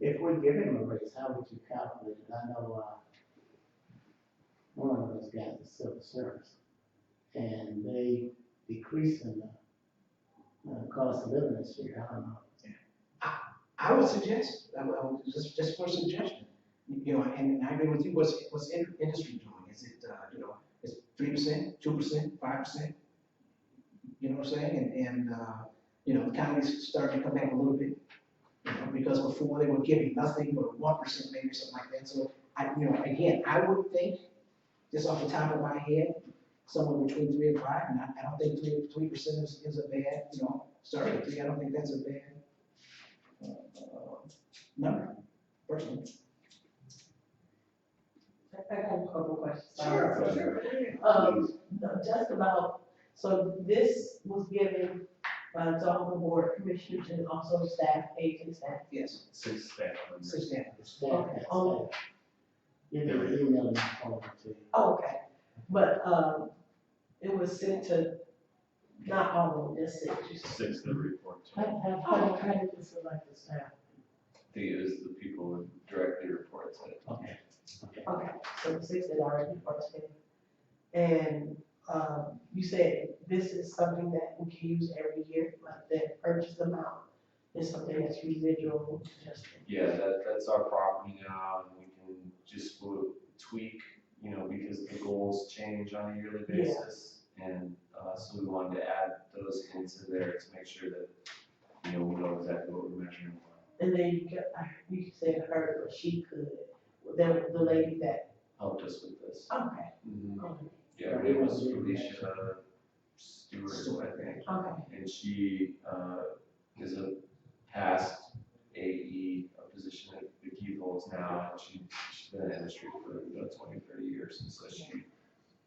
If we give him a raise, how would you calculate it? I know, one of those guys is civil service, and they decrease in the cost of living this year. I don't know. I would suggest, I would just for a suggestion, and I agree with you, what's industry doing? Is it, is it 3%, 2%, 5%? You know what I'm saying? And the economy's starting to come back a little bit, because before they were giving nothing but 1%, maybe something like that. So again, I would think, just off the top of my head, somewhere between 3 and 5, and I don't think 3% is a bad, starting at 3, I don't think that's a bad number, personally. I got a couple questions. Sure. Just about, so this was given by all the board commissioners and also staff, agent staff. Yes, Six staff members. 6 staff. Staff, Okay. You can email and forward it to you. Oh, okay, but, it was sent to, not all of them, just six. Six of the report. How did you select the staff? I think it was the people who directly report to it. Okay. Okay, so the six that already posted. And, you said this is something that we can use every year, like the purchase amount is something that's residual, just. Yeah, that's our property now, and we can just tweak, because the goals change on a yearly Yeah. basis. And, so we wanted to add those into there to make sure that, we know exactly what we're measuring. And then you said her, or she could, the lady that, Helped us with this. okay, Mhm. Yeah, her name was Felicia Stewart, I think. okay, And she, is a past AE, a position that Vicky holds now, and she's been in the industry for about 20, 30 years, and so she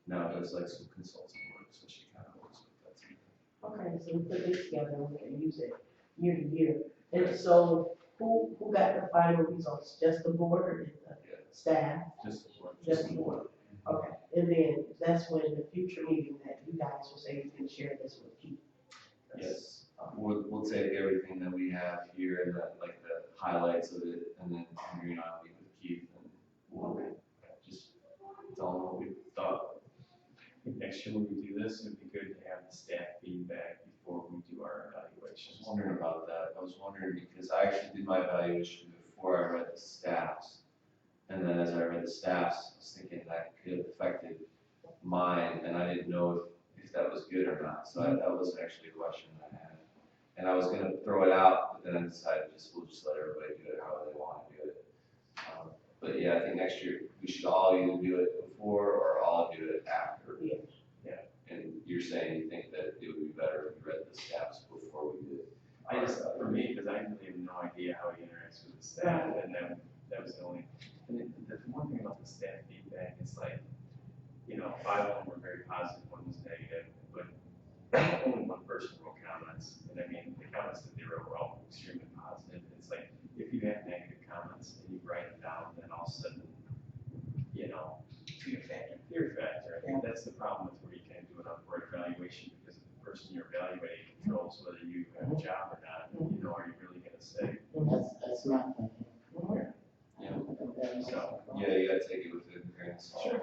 now does like some consulting work, so she kind of works with that too. okay, so we put this together and we can use it year to year. And so who got the final results, just the board or did the Yeah. staff? Just the work. Just the board. Okay, and then that's when the future meeting that you guys will say you can share this with Keith. Yes, we'll take everything that we have here and like the highlights of it, and then Henry and I will meet with Keith and we'll just tell him what we thought. Next year when we do this, it'd be good to have the staff feedback before we do our I evaluations. was wondering about that. I was wondering because I actually did my evaluation before I read the staffs. And then as I read the staffs, I was thinking that could have affected mine, and I didn't know if that was good or not. So that was actually a question I had. And I was gonna throw it out, but then I decided we'll just let everybody do it however they want to do it. But yeah, I think next year we should all either do it before or all do it after. Yeah. Yeah. And you're saying you think that it would be better if we read the staffs before we did it. For me, because I really have no idea how he interacts with the staff, and that was the only, and the one thing about the staff feedback, it's like, 5 of them were very positive, 1 was negative, but only 1 person wrote comments, and I mean, the comments that they wrote were all extremely positive. It's like, if you have negative comments and you write them down, then all of a sudden, fear factor. I think that's the problem with where you can't do an upward evaluation, because the person you're evaluating controls whether you have a job or not. Are you really gonna say? That's my thinking. Yeah. So, Yeah, you gotta take it with a grain of salt. Sure.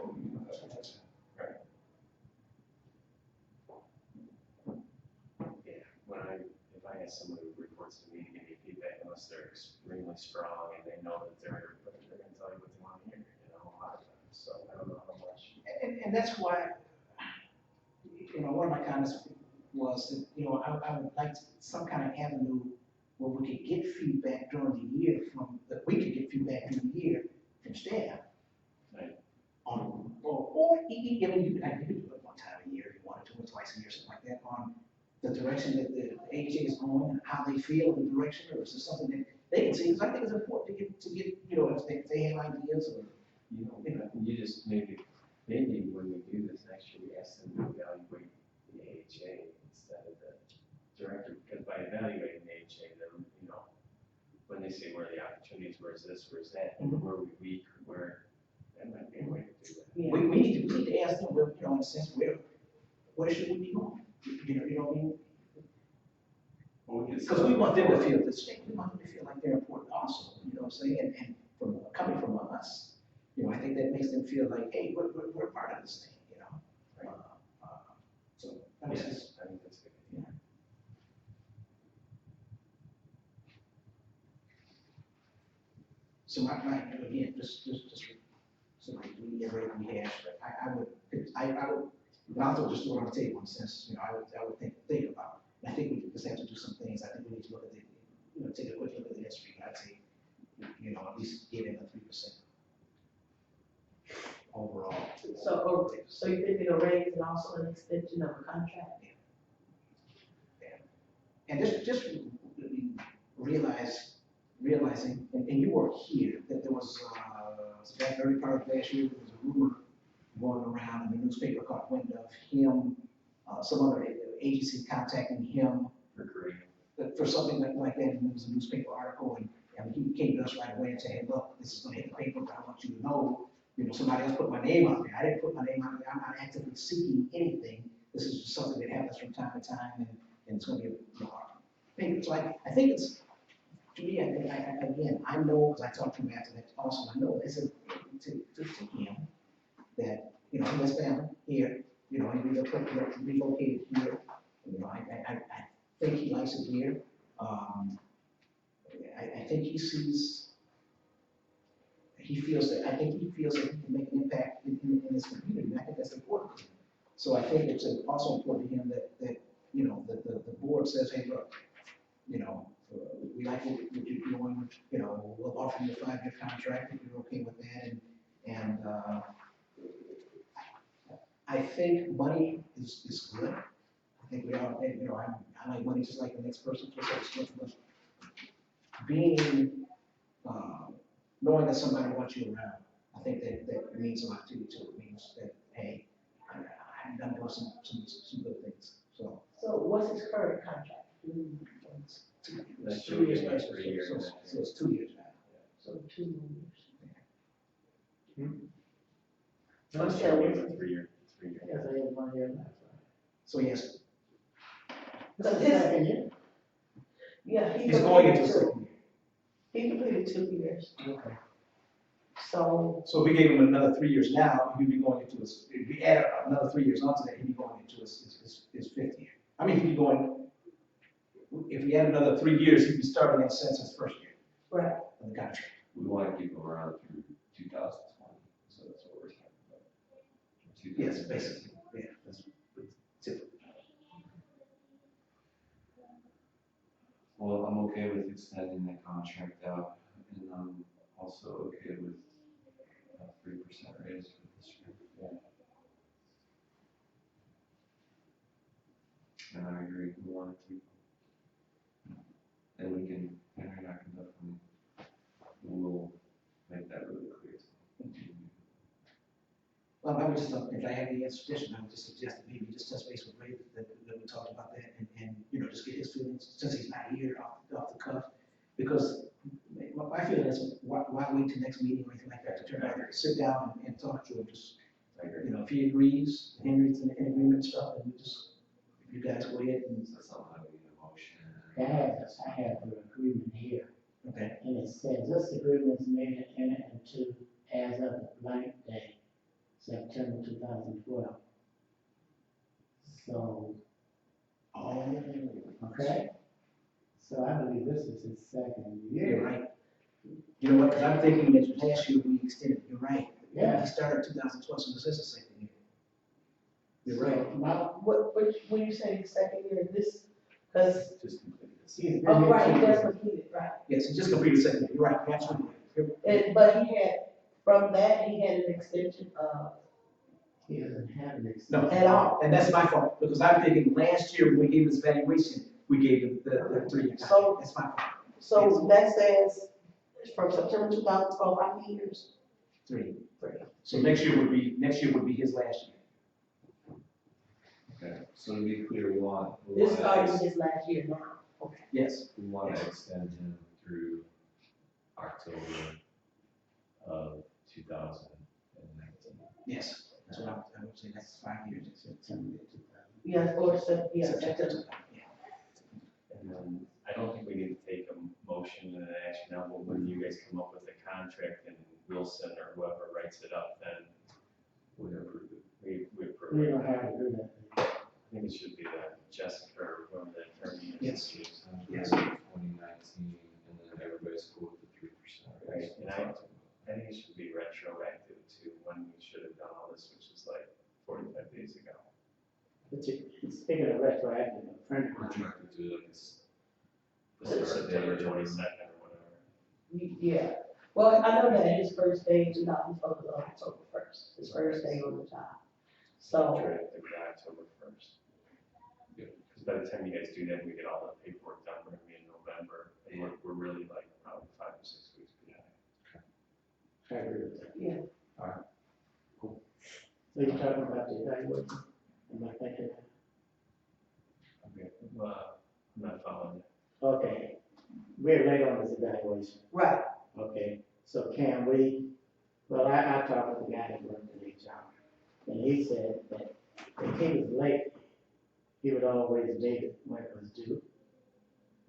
Yeah, if I ask someone who reports to me to give me feedback, unless they're extremely strong and they know that they're gonna tell you what they want to hear, a lot of times. So I don't know how much. And that's why, one of my comments was that, I would like some kind of avenue where we could get feedback during the year that we could get feedback during the year from staff. Right. Or even you could do it one time a year if you wanted to, or twice a year, something like that, on the direction that the AHA is going, and how they feel in the direction, or is there something that they can see? Because I think it's important to get, if they have ideas or. You just maybe when we do this next year, we ask them to evaluate the AHA instead of the director, because by evaluating the AHA, then, when they say where are the opportunities, where's this, where's that, where are we weak, that might be a way to do that. Yeah. We need to ask them, in a sense, where should we be going? You know what I mean? Because we want them to feel the same, we want them to feel like they're important also, you know what I'm saying? And coming from us, I think that makes them feel like, hey, we're part of this thing, Right. So, that makes sense. Yes, I think that's good. Yeah. So again, just so like reiterate rehash, but I would, but also just throw it on the table in a sense, I would think about. And I think we just have to do some things. I think we need to look at take a quick look at the history. I'd say, at least give it a 3% overall. So you think it'll raise and also an extension of a contract? And just realizing, and you were here, that there was, that very part of last year, there was a rumor going around in the newspaper caught wind of him, some other agency contacting him for something like that, and there was a newspaper article, and he came to us right away and said, hey, look, this is gonna hit the paper, but I want you to know somebody else put my name out there. I didn't put my name out there. I'm not actively seeking anything. This is just something that happens from time to time, and it's gonna be, so I think it's, to me, again, I know, because I talked to him after that also, I know it's to him that, he has family here, he relocated here. I think he likes it here. I think he feels that he can make an impact in this community, and I think that's important to him. So I think it's also important to him that the board says, hey, look, we like what you're doing, we'll offer you a 5-year contract if you're okay with that, and I think money is good. I think we all, I like money just like the next person, just like stuff, but being, knowing that somebody wants you around, I think that means a lot to you too. It means that, hey, I'm doing some good things, so. So what's his current contract? That's 2 years, 2 years, so 3 years. it's 2 years now. So 2 years. That's Okay. 3 year. Yes, I have 1 year left. So yes, So his, Second year? yeah, he's going into his second year. He completed 2 years. Okay. So, So if we gave him another 3 years now, he'd be going into his, if we add another 3 years onto that, he'd be going into his 5th year. I mean, he'd be going, if we add another 3 years, he'd be starting in a sense his first year right, of the contract. We want to keep them around through 2020, so that's what we're talking about. Yes, basically, yeah, that's it. Well, I'm okay with extending the contract out, and I'm also okay with a 3% raise for this year. And I agree, we want to keep them. And we can, Henry and I can definitely, we'll make that really clear. Well, I would just, if I had any suggestion, I would just suggest that maybe just touch base with Ray, that we talked about that, and just get his feelings, since he's not here off the cuff. Because my feeling is, why wait till next meeting or anything like that to turn around, sit down and talk to him, just, I agree. if he agrees, Henry's in agreement and stuff, and we just, if you guys go ahead and, So somehow we need a motion. I have the agreement here, okay, and it says this agreement is made and entered into as of the blank day, September 2012. So, okay, so I believe this is his second you're year. right. You know what, because I'm thinking that last year we extended, you're right. Yeah. He started 2012, so this is the second year. You're right. So, my, when you say second year, this, because, Just complete this. he's been oh, here right, 2 he years. just completed, right. Yes, he just completed second year, you're right, you're absolutely right. But he had, from that, he had an extension of, He doesn't have an No, extension. At all. and that's my fault, because I'm thinking last year when we gave this valuation, we gave him the 3 year. So- That's my fault. so that says from September 2012, how many years? 3. 3. So next year would be his last year. Okay, so to be clear, we want This started his last year now. Okay. Yes. we want to extend him through October of 2019. Yes, that's what I would say, that's 5 years. It's September 2000. Yes, or yes, September. Yeah. And then, I don't think we need to take a motion and an action now, but when you guys come up with a contract and Wilson or whoever writes it up, then We approve it. we approve We it. don't have to do that. I think it should be Jessica or whoever the attorney is. Yes. Yes. 2019, and then everybody's cool with the 3%. Right, and I think it should be retroactive to when we should have done all this, which is like 45 days ago. But speaking of retroactive, a friend of We're mine, trying to do like this. September 22nd or whatever. Yeah. Well, I know that his first day in 2012 was October 1st, his first day on the job. So, Try to be October 1st. Because by the time you guys do that, we get all the paperwork done, we're gonna be in November, and we're really like probably 5 or 6 weeks behind. I agree with that. yeah, So you're talking about the evaluation? Am I thinking that? Okay, well, I'm not following you. Okay, we're late on this evaluation. right. Okay, so can we Well, I talked with the guy that worked in HR, and he said that if he was late, he would always date it when it was due.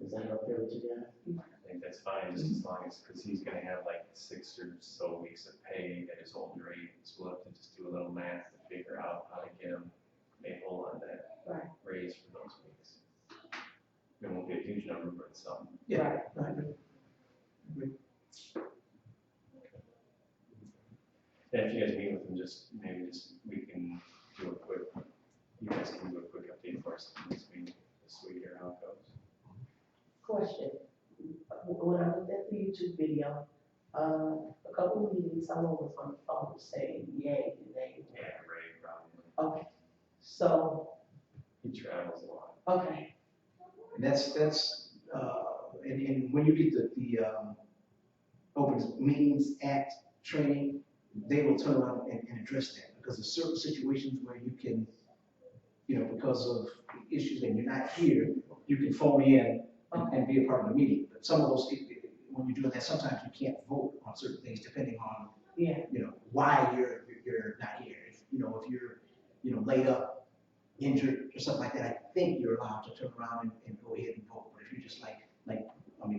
Is that okay with you guys? I think that's fine, just as long as, because he's gonna have like 6 or so weeks of pay at his old rate, so we'll have to just do a little math to figure out how to get him made whole on that Right. raise for those weeks. It won't be a huge number, but it's something. Yeah, I agree. And if you guys meet with him, we can do a quick, you guys can do a quick update for us this week, hear how it goes. Question. When I looked at the YouTube video, a couple of meetings, someone was on the phone saying yay and nay. Yeah, Ray probably. Okay, so, He travels a lot. okay, And and when you get the Open Meetings Act training, they will turn around and address that, because there's certain situations where you can, because of issues that you're not here, you can phone in and be a part of the meeting. But some of those, when you're doing that, sometimes you can't vote on certain things depending on, yeah, why you're not here. If you're, laid up, injured, or something like that, I think you're allowed to turn around and go ahead and vote. But if you're just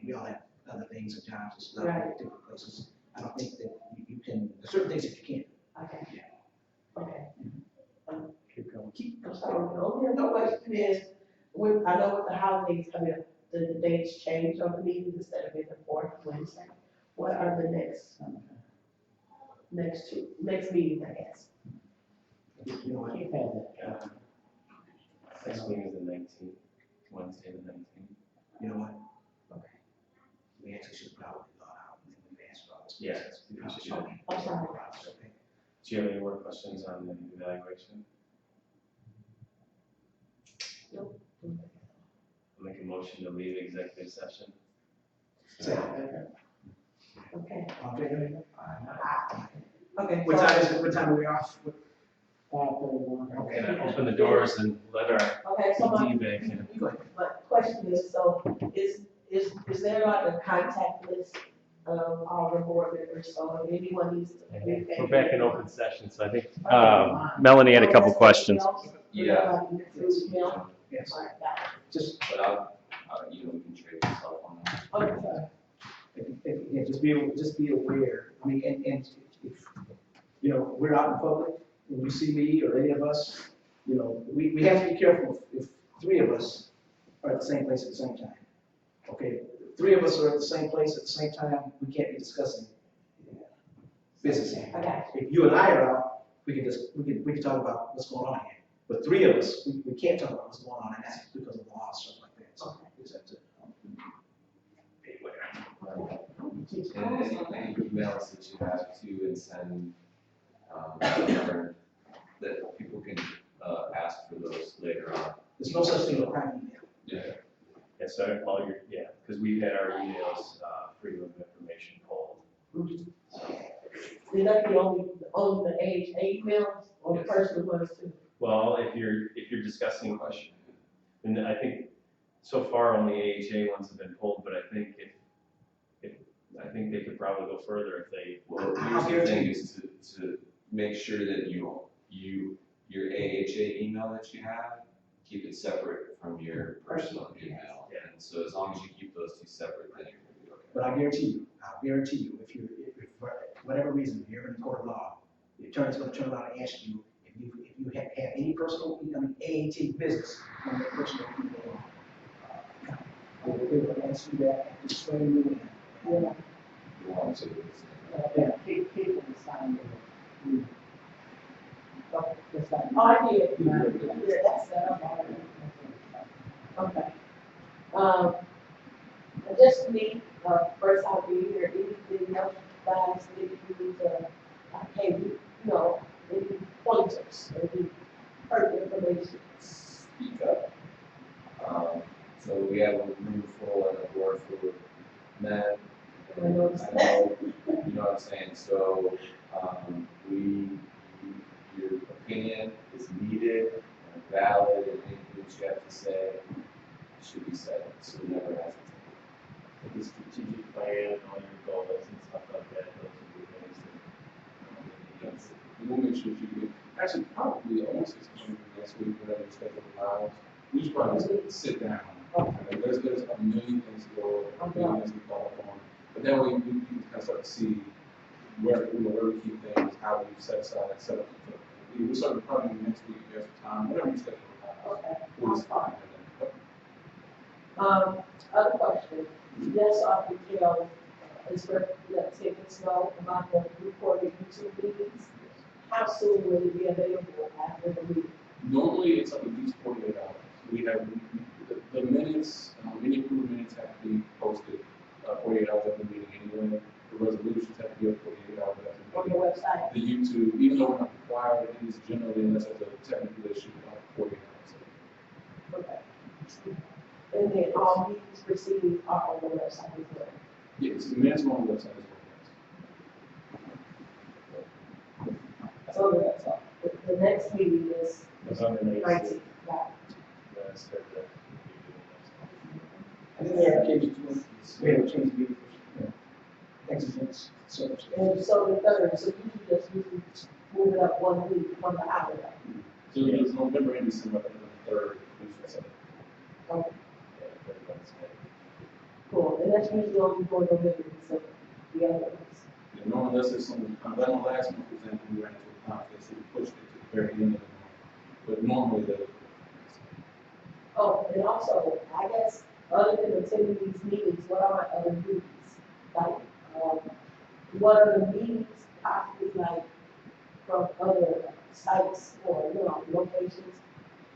we all have other things and jobs and stuff at different places. I don't think that you can, there's certain things that you can't. okay. Yeah. Okay. Keep going. I'm sorry, no question is, I know with the holidays coming up, the dates change on the meetings instead of being the fourth Wednesday. What are the next meetings, I guess? Keep having that. Next meeting is the 19th, Wednesday the 19th. You know what? Okay. We actually should probably go out and then we ask about this. Yeah. We probably should. I'm sorry. Okay. Do you have any more questions on the evaluation? Nope. I'll make a motion to leave executive session. Okay. Okay. Okay. What time is it? What time are we off? Okay. And I open the doors and let our Okay, so ED back in. my question is, so is there like a contact list of all the board members, so if anyone needs to communicate? We're back in open session, so I think Melanie had a couple questions. Yeah. Yes. All right, got Just, But we can trade yourself on that. it. Okay. yeah, just be aware. I mean, and if, we're out in public and you see me or any of us, we have to be careful if 3 of us are at the same place at the same time. Okay, 3 of us are at the same place at the same time, we can't be discussing business. I got If you and I are out, we can talk about what's going on here. But 3 of us, we can't talk about what's going on, and that's because of law and stuff like that. So we just have to be aware. And any emails that you have to and send, that people can ask for those later on. There's no such thing as a private email. Yeah. Yeah, so all your, because we've had our emails, freedom of information pulled. Is that the only the AHA emails or the personal ones too? Well, if you're discussing, Question. and I think so far only AHA ones have been pulled, but I think I think they could probably go further if they. Well, here's the thing is to make sure that your AHA email that you have, keep it separate from your personal email. Yeah. And so as long as you keep those 2 separate, then you're gonna be okay. But I guarantee you, if for whatever reason, you're in a court of law, the attorney's gonna turn around and ask you if you have any personal, AAT business on your personal email. They will ask you that, and swear you in. Yeah. You want to. Yeah, people decide. Oh, I did. Yeah, that's that. Okay. And just me, first I'll be here, anything else, guys, that you need to, hey, any pointers, any pertinent information. Speak up. So we have a room full and a board full of men. I noticed I know, you know what I'm saying, so, your opinion is needed and valid, and anything that you have to say should be said, so never hesitate. The strategic plan, all your goals and stuff like that, those would be things And we'll make sure that you get, actually, probably almost as coming next week, whatever your schedule allows. We should probably just sit down. Okay. There's a million things to go over, a million things to follow up on. But that way we can kind of start to see where, where we keep things, how we set aside, set up. We'll start probably next week if you have some time, whatever your schedule allows. Okay, We'll that's just fine. find it. Other question, just so I can tell, is for, let's say, let's know about the recorded YouTube meetings. How soon will it be available after the meeting? Normally, it's at least 48 hours. We have, the minutes, any approved minutes have to be posted 48 hours after the meeting anyway. The resolutions have to be up 48 hours after the On meeting. the website? The YouTube, even though we're not required, it is generally, unless it's a technical issue, about 48 hours. Okay. And then all meetings proceedings are on the website as well? Yes, the minutes are on the website as well. So that's all. The next meeting is November 19th. 19th, right? That's the meeting. And then there are occasions when we have a change of meeting, exigent circumstances. And so the third, so you just move it up 1 week, 1 hour. So it's November and December, and then the third, Okay, Yeah, everyone's got- cool. And that's usually only for November, so the other ones. you know, unless there's some, like on last month, for example, we ran into a conflict, so we pushed it to the very end of the month. But normally, the Oh, and also, I guess, other than attending these meetings, what are my other duties? Like, what are the meetings possibly like from other sites or, locations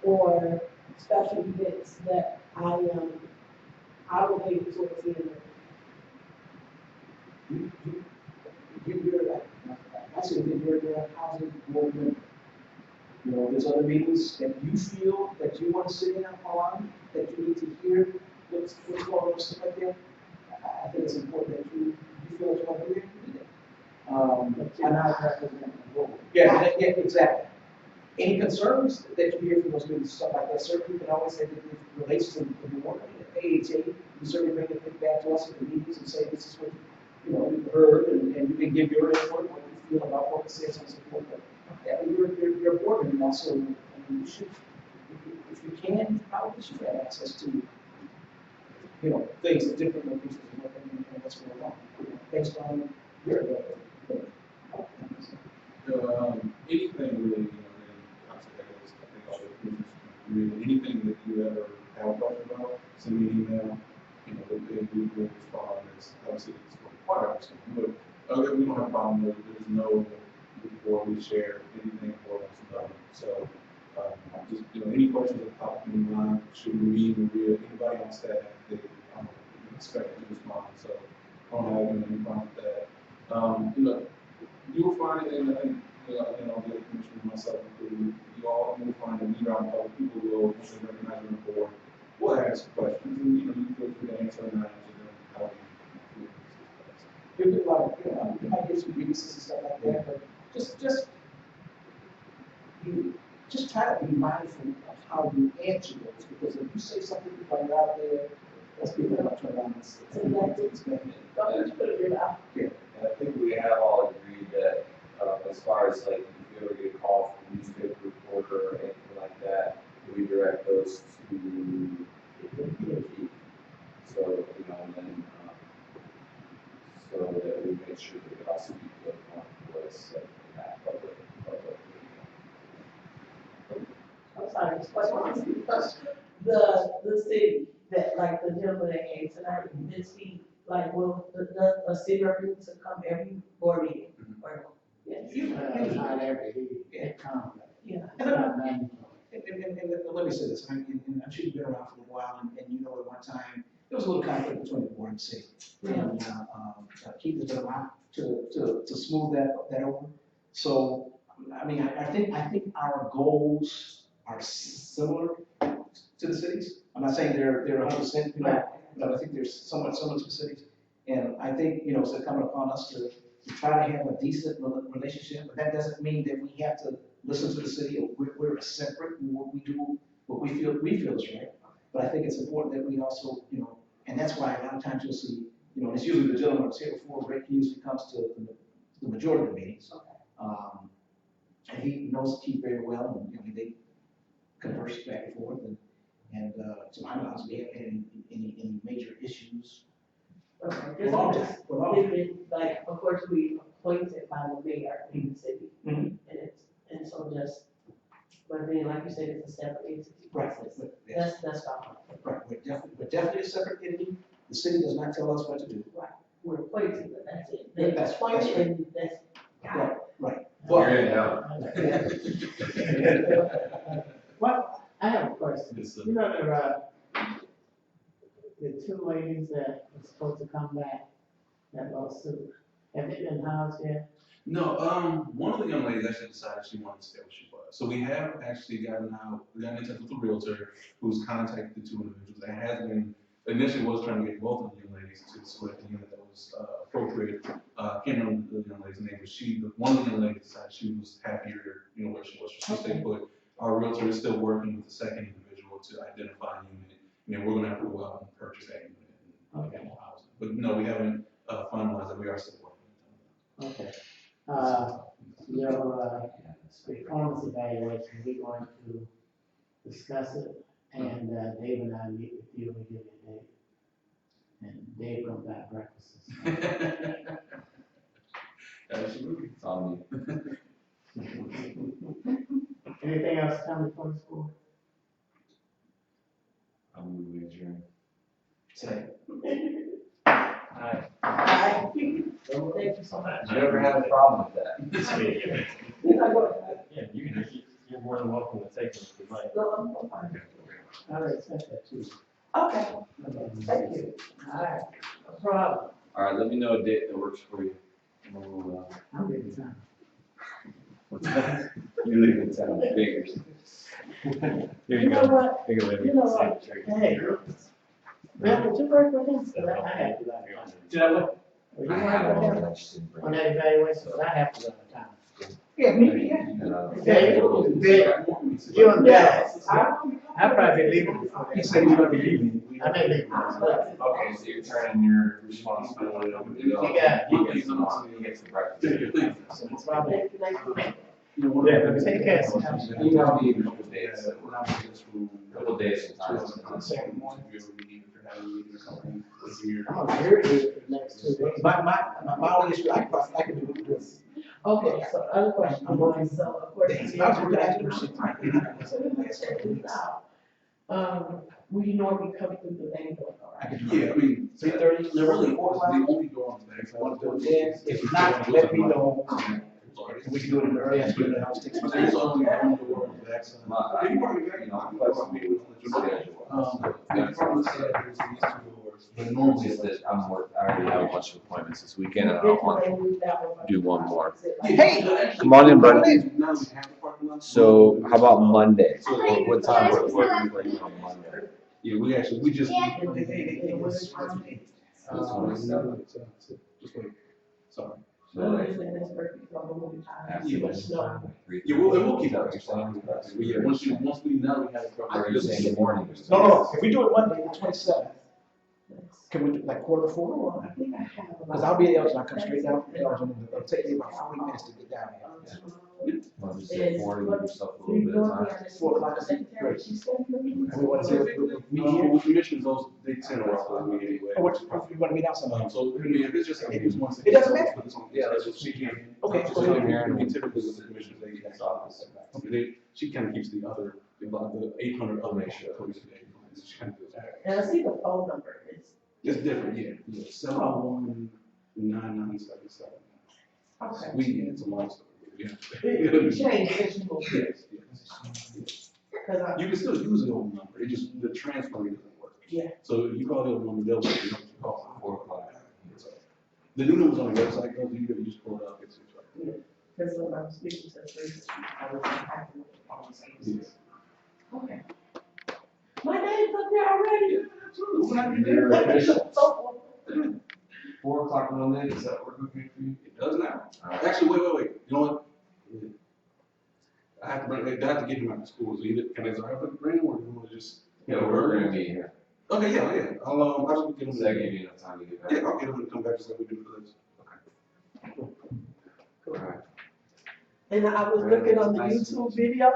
or special events that I obligated towards the end You're, I say that you're a housing board member. You know, there's other meetings that you feel that you want to sit in on, that you need to hear what's going on, stuff like that. I think it's important that you feel that you want to do that. And I represent the board. Yeah, exactly. Any concerns that you hear from those meetings, stuff like that, certainly you can always say that it relates to the board, the AHA, you certainly bring it back to us at the meetings and say, this is what, you've heard, and you can give your input, what you feel about what we said, so on and so forth. But, yeah, you're a board member now, so, you should, if you can, you probably should have access to, things at different locations and what's going on, based on your anything really, obviously, I think all the commissioners really, anything that you ever have a question about, send me an email, we will respond, as obviously it's required, so, but, we don't have a problem with it, there's no, before we share anything for us, so, just, any questions that pop up in your mind, should we review anybody on staff, they, expect to respond, so, I don't have any problem with that. You'll find it, and I think, the other commissioner, myself, including you all, you'll find that we are public people will, once they recognize you on the board, will ask questions, and, you feel free to answer them, and answer them how you feel. You're like, you might get some grievances and stuff like that, but just try to be mindful of how you answer those, because if you say something like out there, that's people that might turn around and say, it's bad. of. Put it out. Yeah. And I think we have all agreed that, as far as like, if you ever get a call from a newspaper reporter or anything like that, we direct those to the chief. So, and then, so that we make sure that we also keep the one voice in that public meeting. I'm sorry, the city that, like, the gentleman that came tonight, is he, like, will a city representative come every board meeting? Or, yes, Not every, he comes. yeah. It's not mandatory. And let me say this, and I'm sure you've been around for a while, and you know at one time, there was a little conflict between the board and the city. And, Keith has been around to smooth that over. So, I mean, I think our goals are similar to the cities. I'm not saying they're 100%, but I think there's somewhat similar to the cities. And I think, it's incumbent upon us to try to have a decent relationship, but that doesn't mean that we have to listen to the city, or we're a separate, and what we do, what we feel is right. But I think it's important that we also, and that's why a lot of times you'll see, it's usually the gentleman who's here before, Rick usually comes to the majority of the meetings. he knows Keith very well, and, they converse back and forth, and to my knowledge, we haven't had any major issues. Okay, For a long time, for a long time. Like, of course, we appointed by the mayor in the city. Mhm. And so just, but then, like you said, it's a separate entity Right, process. but, yes. That's fine. Right, we're definitely a separate entity. The city does not tell us what to do. We're appointed, but that's it. But That's appointed and that's. Right, right. You're in now. Well, I have a question. Yes, sir. You know, the two ladies that were supposed to come back, that lawsuit, have they been housed yet? No, one of the young ladies actually decided she wanted to stay where she was. So we have actually gotten in touch with the realtor who's contacted the two individuals. There has been, initially was trying to get both of the young ladies to select the unit that was appropriate. Can't remember the young lady's name, but one of the young ladies decided she was happier, where she was. So she stayed put. Our realtor is still working with the second individual to identify a unit. We're gonna have to go out and purchase that unit and get more housing. But no, we haven't finalized it. We are still working. Okay. Your performance evaluation, we're going to discuss it, and Dave and I meet with you and give you a date. And Dave comes back breakfast. Absolutely. It's on me. Anything else coming before the school? I'm moving adjourned. Say, Hi. Thank you so much. You ever had a problem with that? Yeah, you're more than welcome to take them if you'd like. No, I'm fine. I would expect that too. Okay, thank you. All right, no problem. All right, let me know a date that works for you. We'll, I'm ready to. you leave in town, figures. Here You know what? Think of it. You know what? Hey, Bill, did you work with him? 'Cause I have to run out of time. did I look? Were you I have working all with him that, just didn't bring on it. that evaluation? 'Cause I have to run out of time. Yeah, me, yeah. Dave, you and Dallas, I'll probably be leaving before that. He said he's gonna be leaving. I may leave. Okay, so you're turning your responsibility over to the other. He gets the breakfast. Probably. Yeah, Take care. Email me a couple days, couple days sometimes. I'm gonna hear you for the next 2 days. My only issue, I can do this. Okay, so other question, so of course. I was working at We normally come through the main door, all I right? could, yeah, I mean, 3:30, they're really, the only door on the back. Want to do it then? If not, let me know. We can do it in the early afternoon, and I'll take some But there's time. only one door on the back side. I'm flexible with the schedule. The front side, there's these two doors, but normally Just it's that I already have a bunch of appointments this weekend and I don't want to do one more. Hey! Come on in, buddy. Now we have the parking lot. So how about Monday? What time would work for you on Monday? Yeah, we just. Just wait, sorry. So No, like, it's like this perfect, so I'm gonna try. after lunchtime, 3:30? Yeah, we'll keep that. Is that what you're saying? Yeah, once we know we have a Or are you saying the morning? No, if we do it Monday, the 27th, can we do like 3:45? I think I have. Because I'll be in Elgin, I'll come straight down from Elgin, and it'll take me about 40 minutes to get down here. Well, just say 4, give yourself a little bit of time. 4 o'clock. Secretary, she said, And we want to meet here. With commissions, those, they tend to work with me anyway. Or what, you want to meet out somewhere? So, I mean, if it's just, if it's once. It doesn't matter. Yeah, let's just meet here. Okay. Just come here and we typically with the commissioners, they get that office. She kind of keeps the 800 other extra codes. She kind of does that. And I see the phone number, It's different, yeah, 701-9977. okay. It's a long story. Yeah. It changed since you moved here. Yes. Cause I, You can still use the old number, it just, the transfer doesn't work. Yeah. So if you call the old number, they'll let you know what you call. 4 o'clock. The new number's on the website, though, you can just pull it up, it's right. cause when I was speaking to the person, I was happy with the phone service. Okay. My name's up there already. You're official. 4 o'clock Monday, does that work okay for you? It does now. All right. Actually, wait, you know what? I have to get him out of school, so either, can I drive up the brain, or do you want to just? Yeah, we're gonna be here. Okay, yeah, I'll just get him. Does that give you enough time to get back? Yeah, I'll get him to come back just like we do for this. All right. And I was looking on the YouTube video,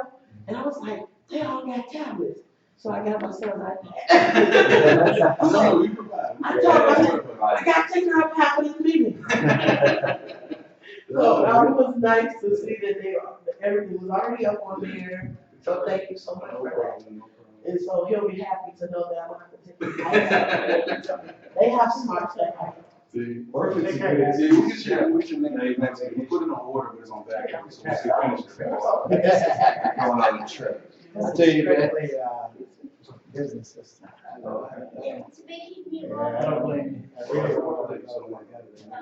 and I was like, they all got tablets. So I got my son's iPad. I'm like, No, we provide. I told him, I said, I got to take your iPad for this meeting. So it was nice to see that everything was already up on there. So thank you so much for that. And so he'll be happy to know that I don't have to take his iPad. They have smart stuff. Or if it's good, we should make it next week. We put in an order, but it's on back, so we can finish it. Going on the trip. I tell you, man. Business system. It's making me Yeah, want. I don't blame you. I really don't blame you.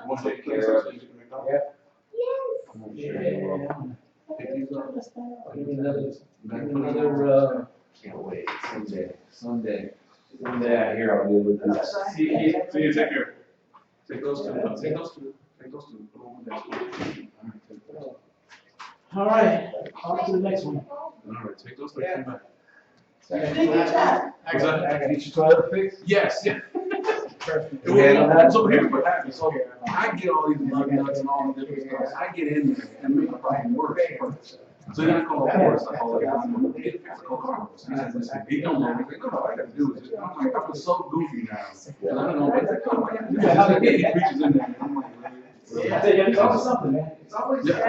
Once they clear up, you can make up. Yeah. I'm sure they will. Pick these up. Give me another, Can't wait, Sunday out here, I'll be able to. See you, take care. Take those two, put them on the desk. all right, on to the next one. All right, take those three, come back. I got get your toilet fixed. Yes, yeah. Perfect. So here's what happens, so I get all these lug nuts and all the different stuff, I get in there and make the problem worse first. So then I call Horace, I call the guy, I'm get it, I call Carlos. He says, listen, he don't know, he's like, no, all I gotta do is just, I'm like, I feel so goofy now. And I don't know, but it's like, no, I gotta do this. He reaches in there, and I'm like, really? Yeah, it's always something, man. It's always, Yeah. I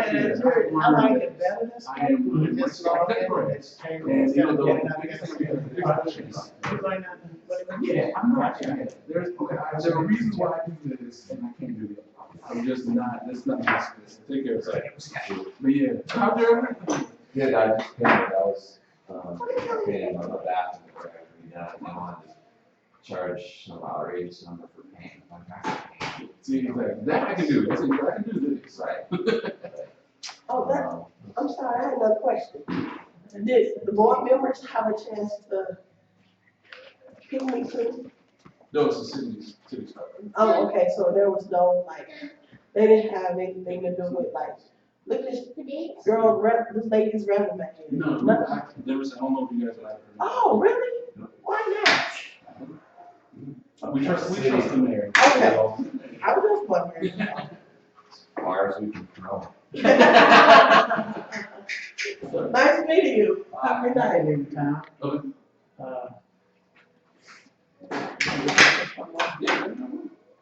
like it better than I am really just log in and it's And you know, the yeah, I'm not, there are reasons why I do this, and I can't do it. I'm just not, it's not this, take care of it. But yeah, out there. Good, I just painted, I was, painting on the bathroom, where I wanted to charge some outrageous number for paint. See, like, that I can do, I said, I can do this. Right. Oh, that, I'm sorry, I had another question. Did the board members have a chance to hear me too? No, it's the city stuff. Oh, okay, so there was no, like, they didn't have anything to do with, like, look at this girl, this lady's resume. No, Nothing. there was, I don't know if you guys have heard. Oh, really? Why not? We trust the mayor. Okay. I was just wondering. Ours we can throw. Nice meeting you. Have a good night. Anytime. Okay.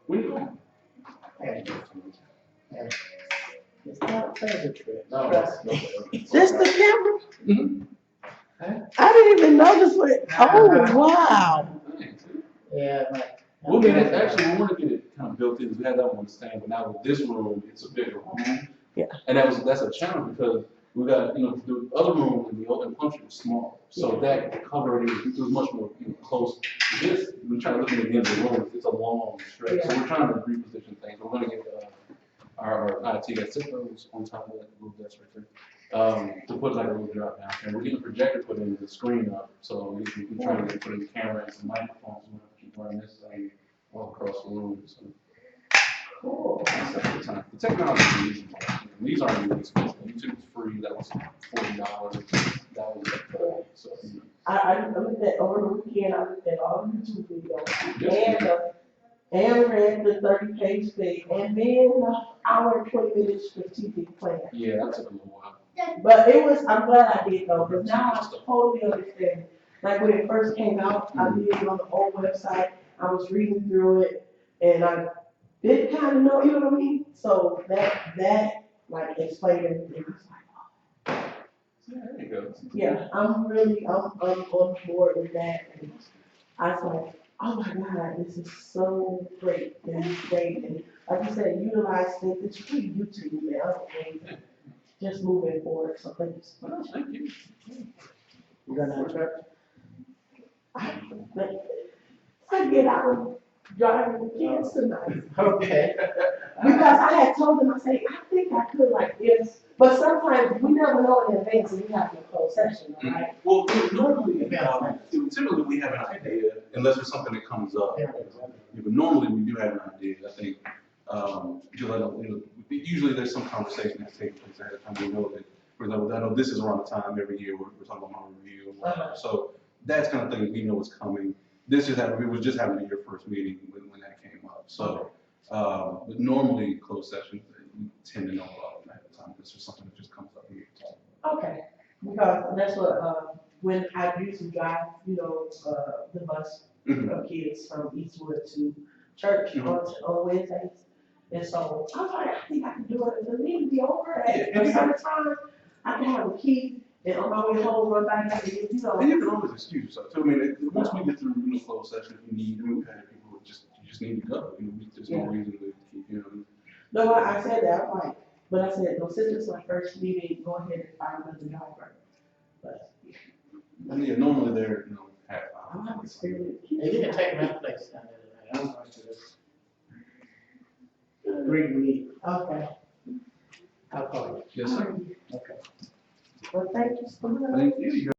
Where you going? It's not a pleasure trip. No. This the camera? Mhm. I didn't even notice what, oh, wow. Yeah, like. We'll get it, actually, we want to get it kind of built in, we had that one on the stand, but now with this room, it's a bigger room. Yeah. And that's a challenge because we got, the other room in the open function was small, so that covered it was much more, close. This, we're trying to look at the end of the room, it's a long stretch, so we're trying to reposition things, we're gonna get, our IT got six rows on top of that little desk right there, to put like a little drop down, and we're getting a projector put in the screen up, so we can try to put in camera and some microphones, and we keep running this thing all across the room, so. Cool. That's the time. The technology is easy. These aren't really expensive. YouTube's free. That was $40. That was so. I looked at, over the weekend, I looked at all the YouTube videos, and read the 30-page thing, and then the hour and 20-minute strategic plan. Yeah, that took a little while. But it was, I'm glad I did though, because now I totally understand. Like when it first came out, I did it on the old website, I was reading through it, and I didn't kind of know, you know what I mean? So that like explained everything. Yeah, there you go. Yeah, I'm on board with that. And I was like, oh my God, this is so great. And it's great. And like you said, utilize things. It's free YouTube, man. That's amazing. Just moving forward. So thank you so much. Thank you. You got another truck? I get out driving the kids tonight. Okay. Because I had told them, I say, I think I could like this. But sometimes we never know in advance if we have a closed session, right? Well, typically we have an idea, unless there's something that comes up. Yeah. But normally we do have an idea. I think, usually there's some conversation that takes place ahead of time. We know that, for example, I know this is around the time every year we're talking about my review and whatnot. So that's kind of thing we know is coming. This just happened, it was just happening at your first meeting when that came up. So, but normally closed sessions, we tend to know about ahead of time. It's just something that just comes up. Okay, because that's what, when I used to drive, the bus of kids from Eastwood to church on Wednesdays. And so I was like, I think I can do it, it need to be over at a certain time, I can have a key, and on my way home, run back, and, And you can always excuse yourself too. I mean, once we get through, closed session, if you need, we've had people who you just need to go. There's no reason to keep, No, I said that, I'm like, but I said, no, since it's my first meeting, go ahead and find another driver. But And yeah, normally they're, half I'm hour. not experienced. And you can take my place down there tonight, I'm going to this. Green meeting, Okay. I'll call you. Yes, sir. Okay. Well, thank you so much. Thank you.